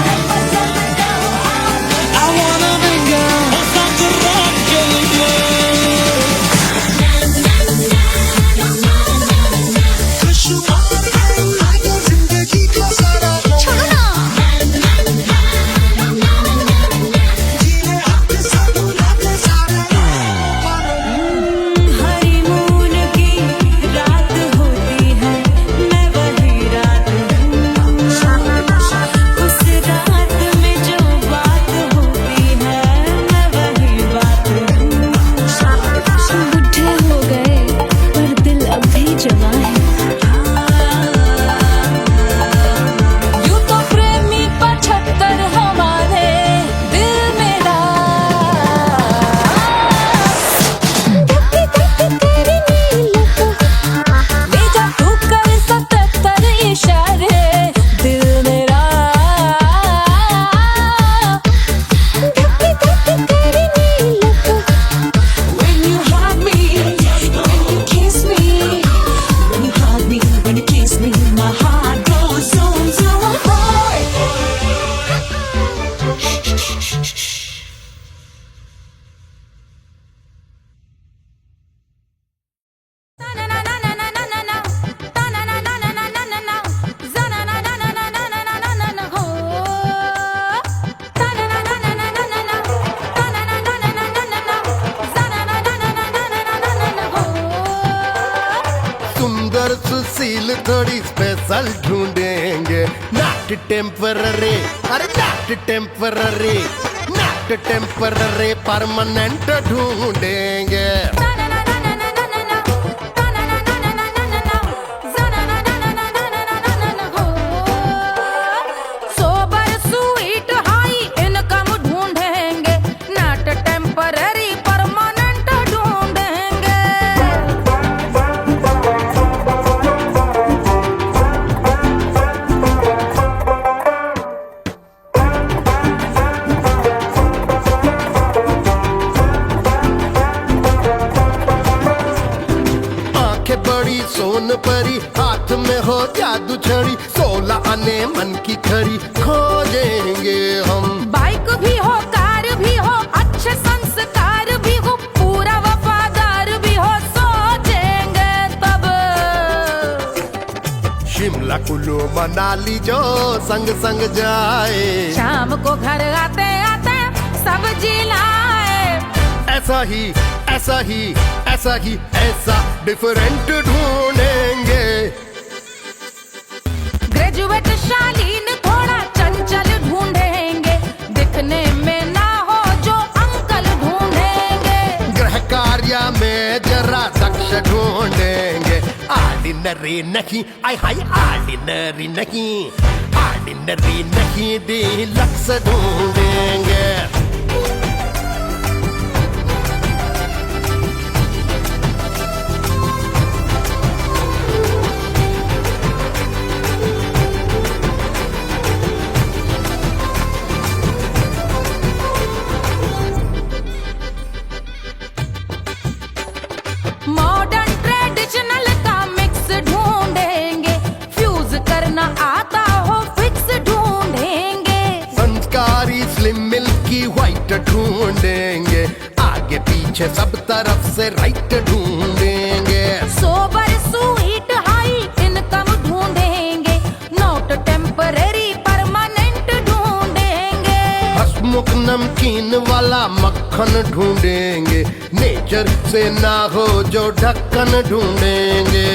Speaker 7: I wanna mingle, और साथ rock के लिए। जिंदगी का सारा
Speaker 3: हनीमून की रात होती है, मैं वही रात हूँ। उस रात में जो बात होती है, मैं वही बात हूँ। बुढ़े हो गए पर दिल अब भी जवां है। यूं तो प्रेमी 75 हमारे दिल मेरा। तेरी नीलता ले जा तू कर 77 इशारे दिल मेरा। तेरी नीलता when you hug me, when you kiss me, when you hug me, when you kiss me, my heart goes zoom zoom high.
Speaker 6: सुंदर सुशील थोड़ी स्पेशल ढूंढेंगे, नॉट टेम्पररी, अरे not temporary, not temporary, permanent ढूंढेंगे।
Speaker 1: सोबर स्वीट हाई income ढूंढेंगे, not temporary permanent ढूंढेंगे।
Speaker 6: जादू छड़ी 16 आने मन की खड़ी खोजेंगे हम।
Speaker 1: बाइक भी हो कार भी हो अच्छे संस्कार भी हो पूरा वफादार भी हो सोचेंगे तब।
Speaker 6: शिमला कुल्लू मनाली जो संग संग जाए,
Speaker 1: शाम को घर आते आते सब्जी लाए।
Speaker 6: ऐसा ही ऐसा ही ऐसा ही ऐसा डिफरेंट ढूंढेंगे।
Speaker 1: ग्रेजुएट शालीन थोड़ा चंचल ढूंढेंगे, दिखने में ना हो जो अंकल ढूंढेंगे।
Speaker 6: गृह कार्य में जरा दक्ष ढूंढेंगे। ऑर्डिनरी नहीं आय हाय ऑर्डिनरी नहीं, ऑर्डिनरी नहीं डीलक्स ढूंढेंगे।
Speaker 1: मॉडर्न ट्रेडिशनल का मिक्स ढूंढेंगे, फ्यूज करना आता हो फिक्स ढूंढेंगे।
Speaker 6: संस्कारी स्लिम मिल्की व्हाइट ढूंढेंगे, आगे पीछे सब तरफ से राइट ढूंढेंगे।
Speaker 1: सोबर स्वीट हाई इनकम ढूंढेंगे, नोट टेम्परेरी परमानेंट ढूंढेंगे।
Speaker 6: हंसमुख नमकीन वाला मक्खन ढूंढेंगे, नेचर से ना हो जो ढक्कन ढूंढेंगे।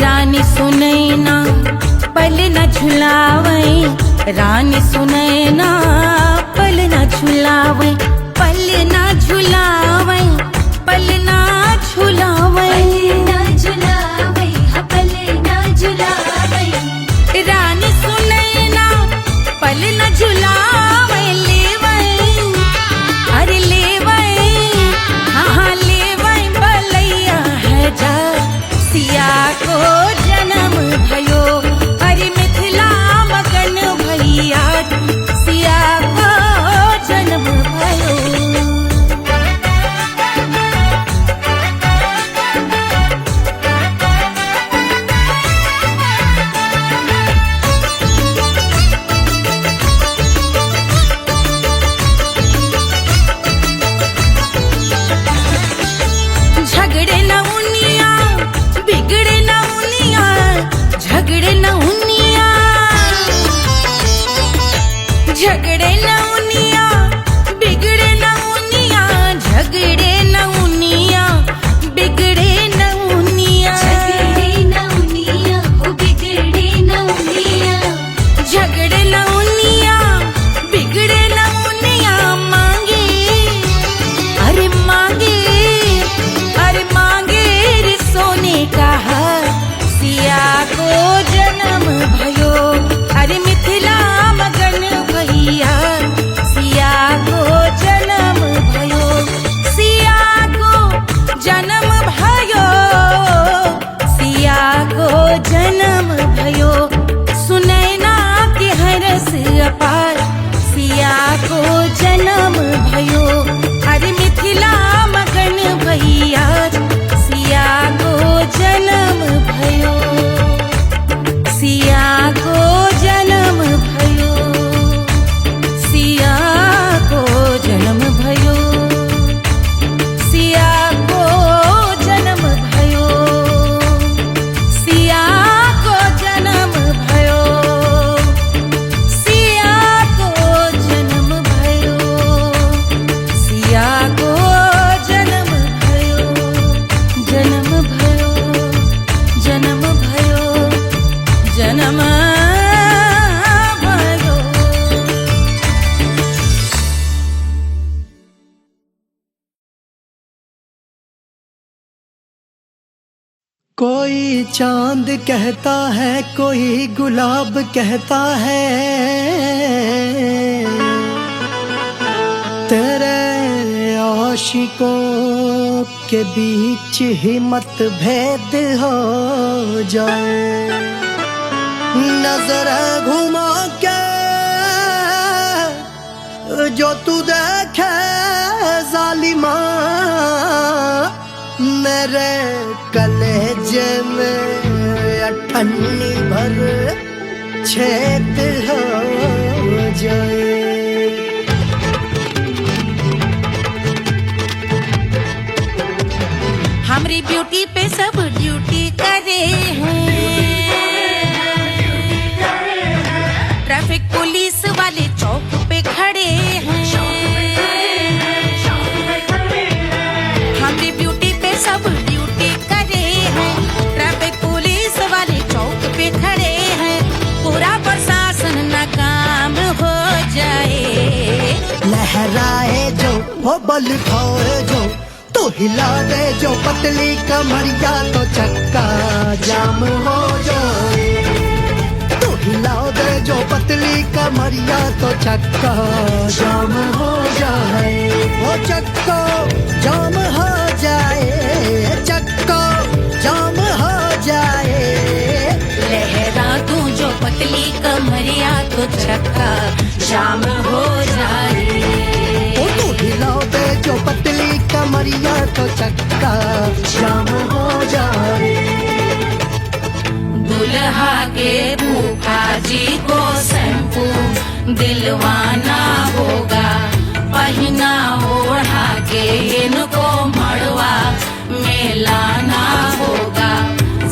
Speaker 1: रानी सुनैना पल न झुलावे, रानी सुनैना पल न झुलावे, पल न झुलावे, पल न झुलावे,
Speaker 3: पल न झुलावे।
Speaker 1: रानी सुनैना पल न झुलावे, लेवै अरे लेवै हाँ लेवै बलैया है जा सिया को जन्म भयो, अरे मिथिला मगन भैया सिया को जन्म भयो झगड़े न उनिया बिगड़े न उनिया झगड़े न उनिया झगड़े न उनिया बिगड़े न उनिया झगड़े न उनिया बिगड़े न उनिया
Speaker 3: झगड़े न उनिया ओ बिगड़े न उनिया
Speaker 1: झगड़े न उनिया बिगड़े न उनिया मांगे अरे मांगे रे सोने का हार सिया को जन्म भयो अरे मिथिला मगन भैया सिया को जन्म भयो सिया को जन्म भयो सिया को जन्म भयो सुनैना के हरस अपार सिया को जन्म भयो अरे मिथिला मगन भैया सिया को जन्म भयो सिया को जन्म भयो सिया को जन्म भयो सिया को जन्म भयो सिया को जन्म भयो सिया को जन्म भयो सिया को जन्म भयो जन्म भयो जन्म भयो जन्म भयो
Speaker 7: कोई चांद कहता है कोई गुलाब कहता है तेरे आशिकों के बीच ही मतभेद हो जाए नजर घुमा के जो तू देखे जालिमा मेरे कलेजे में अठन्नी भर छेद हो जाए
Speaker 1: हमारी ब्यूटी पे सब ड्यूटी करे हैं ट्रैफिक पुलिस वाले चौक पे खड़े हैं हमारी ब्यूटी पे सब ड्यूटी करे हैं ट्रैफिक पुलिस वाले चौक पे खड़े हैं पूरा प्रशासन नाकाम हो जाए
Speaker 7: लहराए जो वो बल खाए जो तो हिला दे जो पतली कमरिया तो चक्का जाम हो जाए तो हिला दे जो पतली कमरिया तो चक्का जाम हो जाए वो चक्का जाम हो जाए चक्का जाम हो जाए
Speaker 1: लहरा तू जो पतली कमरिया तो चक्का जाम हो जाए
Speaker 7: ओ तो हिला दे जो पतली कमरिया तो चक्का जाम हो जाए
Speaker 1: दुल्हा के फूफा जी को शैम्पू दिलवाना होगा पहना ओढ़ा के इनको मड़वा में लाना होगा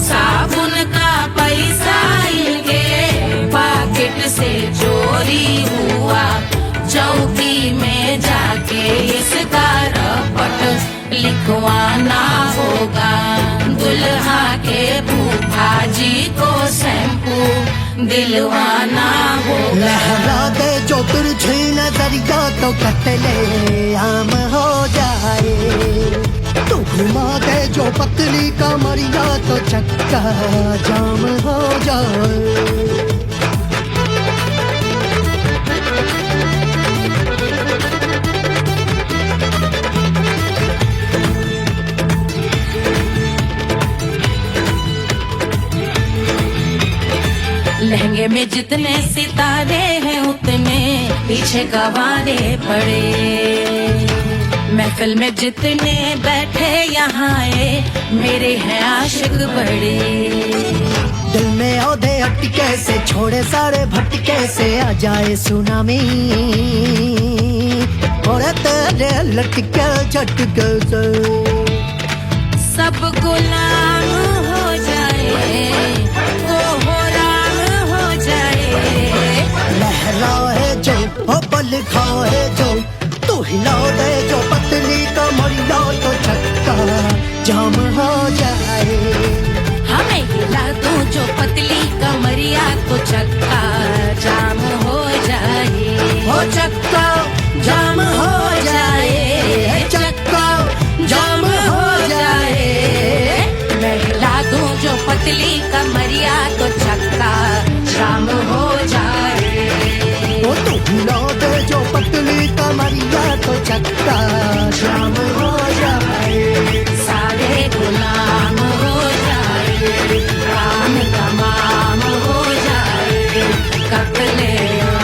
Speaker 1: साबुन का पैसा इनके पाकिट से चोरी हुआ चौकी में जाके इसका रपट लिखवाना होगा दुल्हा के फूफा जी को शैम्पू दिलवाना होगा
Speaker 7: लहरा दे जो तिरछी नजरिया तो कतले आम हो जाए तू घुमा दे जो पतली कमरिया तो चक्का जाम हो जाए
Speaker 1: लहंगे महफिल में जितने सितारे हैं उतने पीछे गवारे पड़े। महफिल में जितने बैठे यहाँ आए मेरे हैं आशिक बड़े।
Speaker 7: दिल में औधे अटके से छोड़े सारे भटके से आ जाए सुनामी और तेरे लटके झटके से
Speaker 1: सब गुलाम हो जाए वो हो राम हो जाए।
Speaker 7: लहराए जो ओ पल खाए जो तू हिला दे जो पतली कमरिया तो चक्का जाम हो जाए।
Speaker 1: हमें हिला दो जो पतली कमरिया तो चक्का जाम हो जाए।
Speaker 7: हो चक्का जाम हो जाए चक्का जाम हो जाए।
Speaker 1: मैं हिला दूं जो पतली कमरिया तो चक्का जाम हो जाए।
Speaker 7: ओ तू हिला दे जो पतली कमरिया तो चक्का जाम हो जाए।
Speaker 1: सारे गुलाम हो जाए काम तमाम हो जाए। कत्ले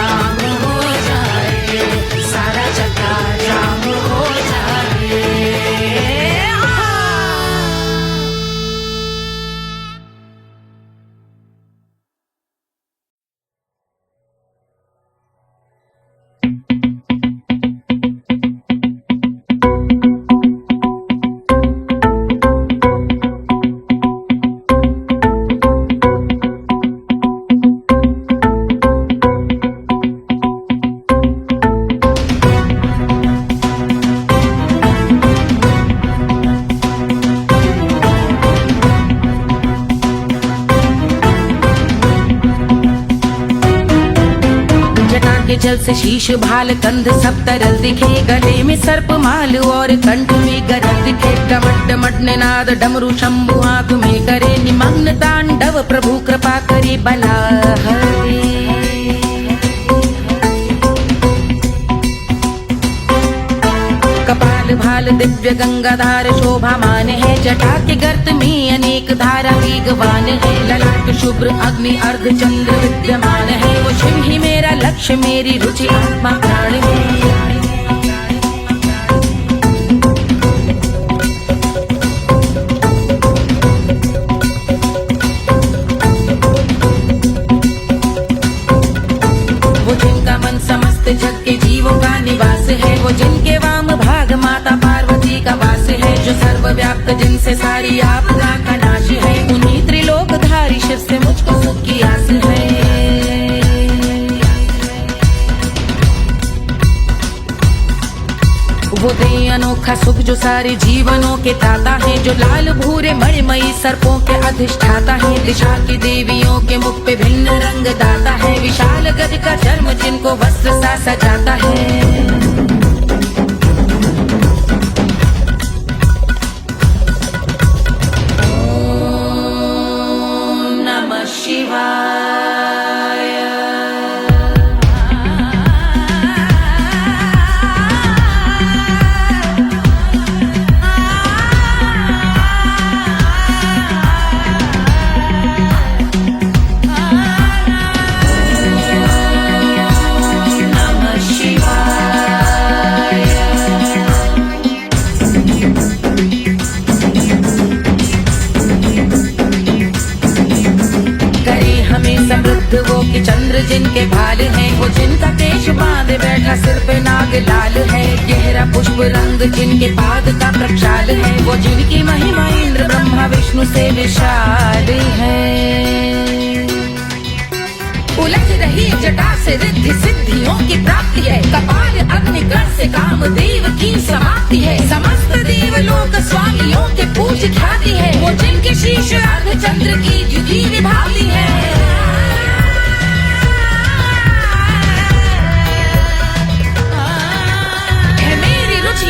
Speaker 1: आम हो जाए सारा चक्का जाम हो जाए। जल से शीश भाल कंध सब तरल दिखे। गले में सर्प माल और कंठ में गरल दिखे। डमट डमट निनाद डमरू शंभु हाथ में करे निमग्न तांडव प्रभु कृपा करे बला हरे। कपाल भाल दिव्य गंगाधार शोभामान है। जटा के गर्त में अनेक धारा वेगवान है। ललाट शुभ्र अग्नि अर्ध चंद्र विद्यमान है। वो शिव ही मेरा लक्ष्य मेरी रुचि आत्मा प्राण है। वो जिनका मन समस्त जग के जीवों का निवास है। वो जिनके वाम भाग माता पार्वती का वास है। जो सर्वव्याप्त जिनसे सारी आपदा का नाश है। उन्हीं त्रिलोकधारी शिव से मुझको सुख की आस है। वो दे अनोखा सुख जो सारे जीवनों के दाता है। जो लाल भूरे मणिमयी सर्पों के अधिष्ठाता है। दिशा की देवियों के मुख पे भिन्न रंग दाता है। विशाल गज का चर्म जिनको वस्त्र सा सजाता है। वो कि चंद्र जिनके भाल हैं। वो जिनका केश बांधे बैठा सिर पे नाग लाल है। गहरा पुष्प रंग जिनके पाद का प्रक्षाल है। वो जिनकी महिमा इंद्र ब्रह्मा विष्णु से विशाल है। उलझ रही जटा से रिद्धि सिद्धियों की प्राप्ति है। कपाल अग्निगण से कामदेव की समाप्ति है। समस्त देवलोक स्वामियों के पूज ख्याति है। वो जिनके शीश अर्ध चंद्र की जुदी विभावती है।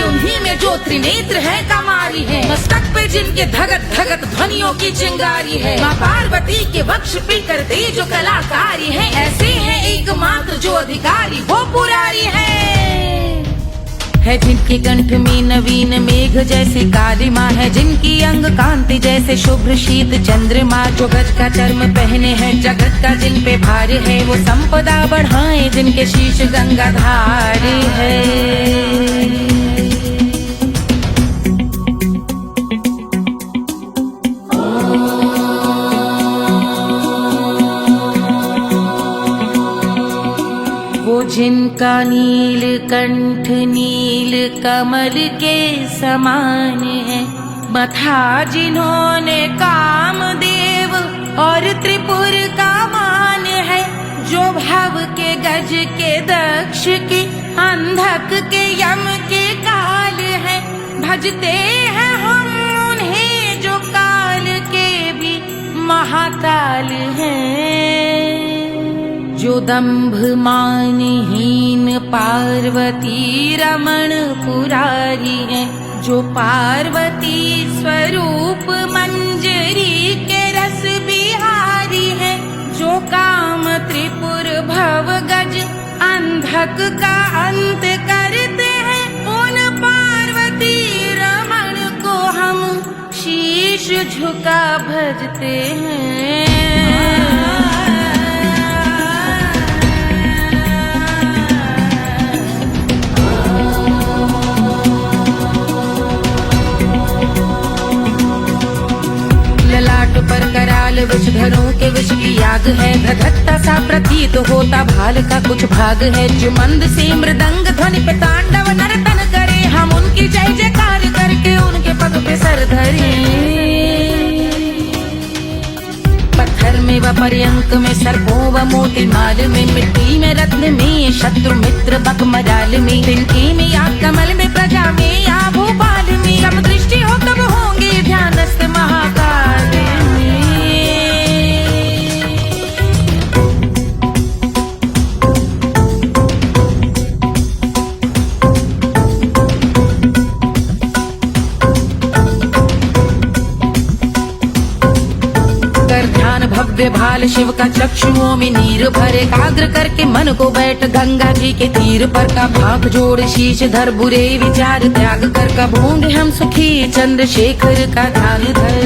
Speaker 1: उन्हीं में जो त्रिनेत्र है कमारी है। मस्तक पे जिनके धगत धगत ध्वनियों की चिंगारी है। माँ पार्वती के वक्ष पे करते जो कलाकारी है। ऐसे हैं एकमात्र जो अधिकारी वो पुरारी है। है जिनके कंठ में नवीन मेघ जैसे कालिमा है, जिनकी अंग कांति जैसे शुभ्र शीत चंद्रमा, जो गज का चर्म पहने हैं जगत का जिन पे भार है, वो संपदा बढ़ाए जिनके शीश गंगाधार है। जिनका नील कंठ नील कमल के समान है, मथा जिन्होंने कामदेव और त्रिपुर का मान है, जो भव के गज के दक्ष के अंधक के यम के काल है, भजते हैं हम उन्हें जो काल के भी महाकाल हैं। जो दंभ मानहीन पार्वती रमण पुरारी है, जो पार्वती स्वरूप मंजरी के रस बिहारी है, जो काम त्रिपुर भव गज अंधक का अंत करते हैं, उन पार्वती रमण को हम शीश झुका भजते हैं। ललाट पर कराल विषधरों के विष की याग है, धधकता सा प्रतीत होता भाल का कुछ भाग है, जो मंद से मृदंग ध्वनि पे तांडव नर्तन करे, हम उनकी जय जयकार करके उनके पग पे सर धरे। पत्थर में व पर्यंक में सर्पों व मोती माल में, मिट्टी में रत्न में शत्रु मित्र बक मजाल में, तिनके में या कमल में प्रजा में या भोपाल में, सब दृष्टि हो तब होंगे ध्यानस्थ महाकाल में। ध्यान भव्य भाल शिव का चक्षुओं में नीर भरे, एकाग्र करके मन को बैठ गंगा जी के तीर पर, का भाग जोड़ शीश धर बुरे विचार त्याग कर, कब होंगे हम सुखी चंद्रशेखर का ध्यान धर।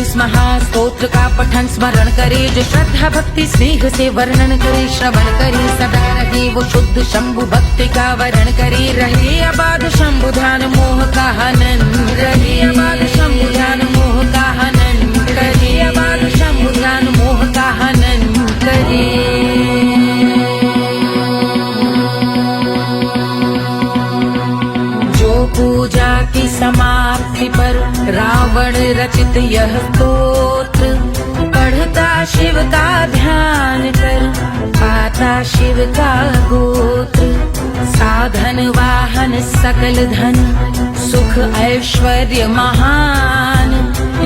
Speaker 1: इस महास्तोत्र का पठन स्मरण करे, जो श्रद्धा भक्ति स्नेह से वर्णन करे, श्रवण करे सदा रहे वो शुद्ध शंभु भक्ति का वर्ण करे, रहे अबाध शंभु ध्यान मोह का हनन, रहे अबाध शंभु ध्यान मोह का हनन, रहे अबाध शंभु ध्यान मोह का हनन करे। पूजा की समाप्ति पर रावण रचित यह स्तोत्र, पढ़ता शिव का ध्यान कर पाता शिव का गोत्र, साधन वाहन सकल धन सुख ऐश्वर्य महान,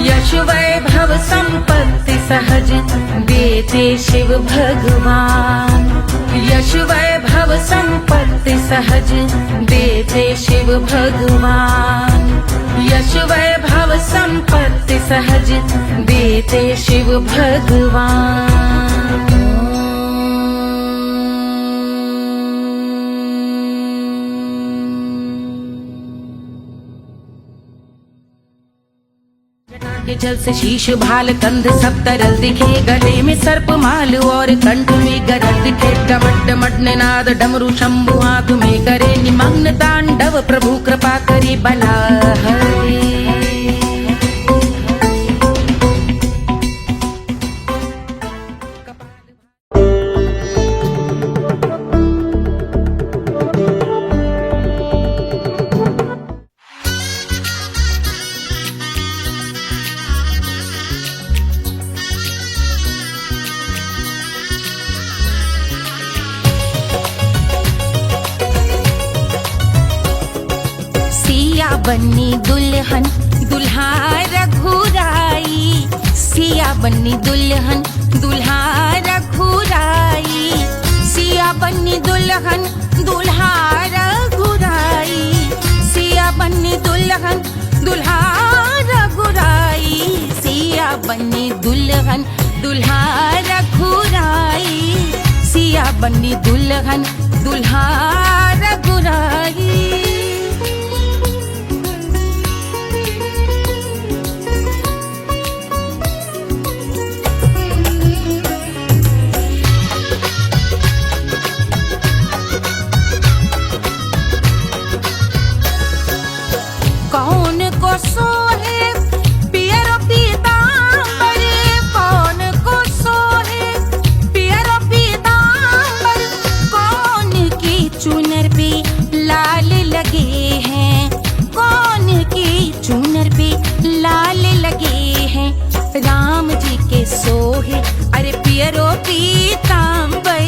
Speaker 1: यश वैभव संपत्ति सहज देते शिव भगवान, यश वैभव संपत्ति सहज देते शिव भगवान, यश वैभव संपत्ति सहज देते शिव भगवान। के जल से शीश भाल कंध सब तरल दिखे, गले में सर्प माल और कंठ में गरल दिखे, डमट डमट निनाद डमरू शंभु हाथ में करे, निमग्न तांडव प्रभु कृपा करे बला हरे। बन्नी दुल्हन दुल्हा रघुराई, सिया बन्नी दुल्हन दुल्हा रघुराई, सिया बन्नी दुल्हन दुल्हा रघुराई, सिया बन्नी दुल्हन बनी दुल्हन दुल्हा रघुराई, सिया बनी दुल्हन दुल्हा रघुराई। कौन को सोहे पियरो पीतांबर, कौन को सोहे पियरो पीतांबर, कौन की चुनर पे लाल लगे हैं, कौन की चुनर पे लाल लगे हैं। राम जी के सोहे अरे पियरो पीतांबर,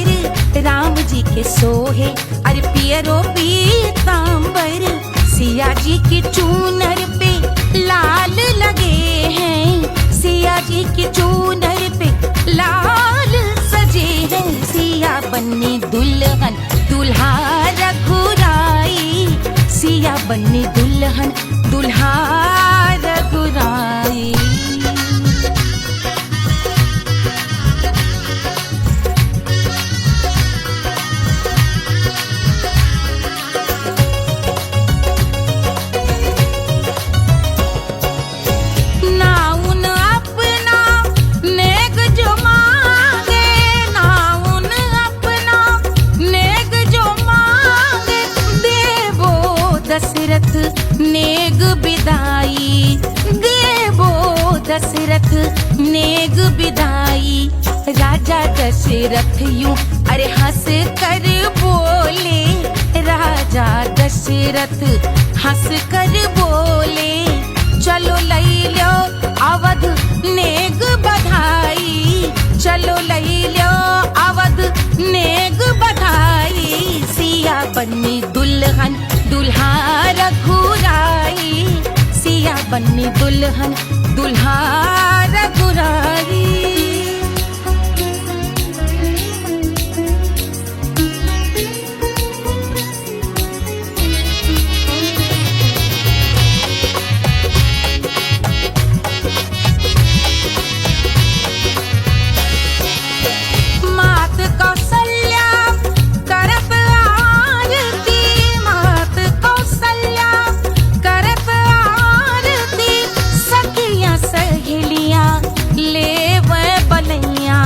Speaker 1: राम जी के सोहे अरे पियरो पीतांबर, सिया जी की चूनर पे लाल लगे हैं, सिया जी की चूनर पे लाल सजे हैं। सिया बनी दुल्हन दुल्हा रघुराई, सिया बनी दुल्हन दुल्हा रघुराई। दशरथ नेग बिदाई, देवो दशरथ नेग बिदाई। राजा दशरथ यूं अरे हंस कर बोले, राजा दशरथ हंस कर बोले, चलो लई लो अवध नेग बधाई, चलो लई लो अवध नेग बधाई। सिया बनी दुल्हन दुल्हा रघुराई, सिया बनी दुल्हन दुल्हा रघुराई। मात कौशल्या करत आरती, मात कौशल्या करत आरती, सखियां सहेलियां लेवे बलैया,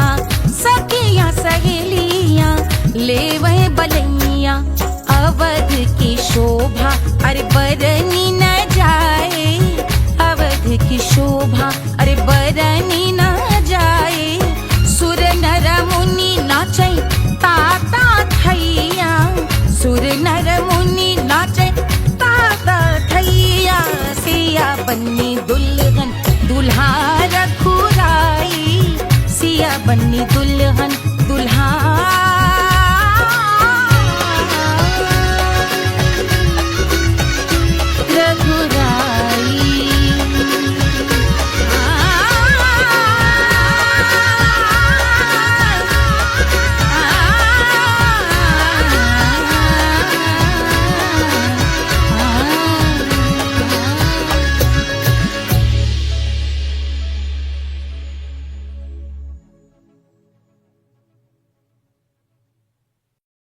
Speaker 1: सखियां सहेलियां लेवे बलैया। अवध की शोभा अरे बरनी न जाए, अवध की शोभा अरे बरनी न जाए। सुर नर मुनि नाचे ताता थैया, सुर नर मुनि नाचे ताता थैया। सिया बनी दुल्हन दुल्हा रघुराई, सिया बनी दुल्हन दुल्हा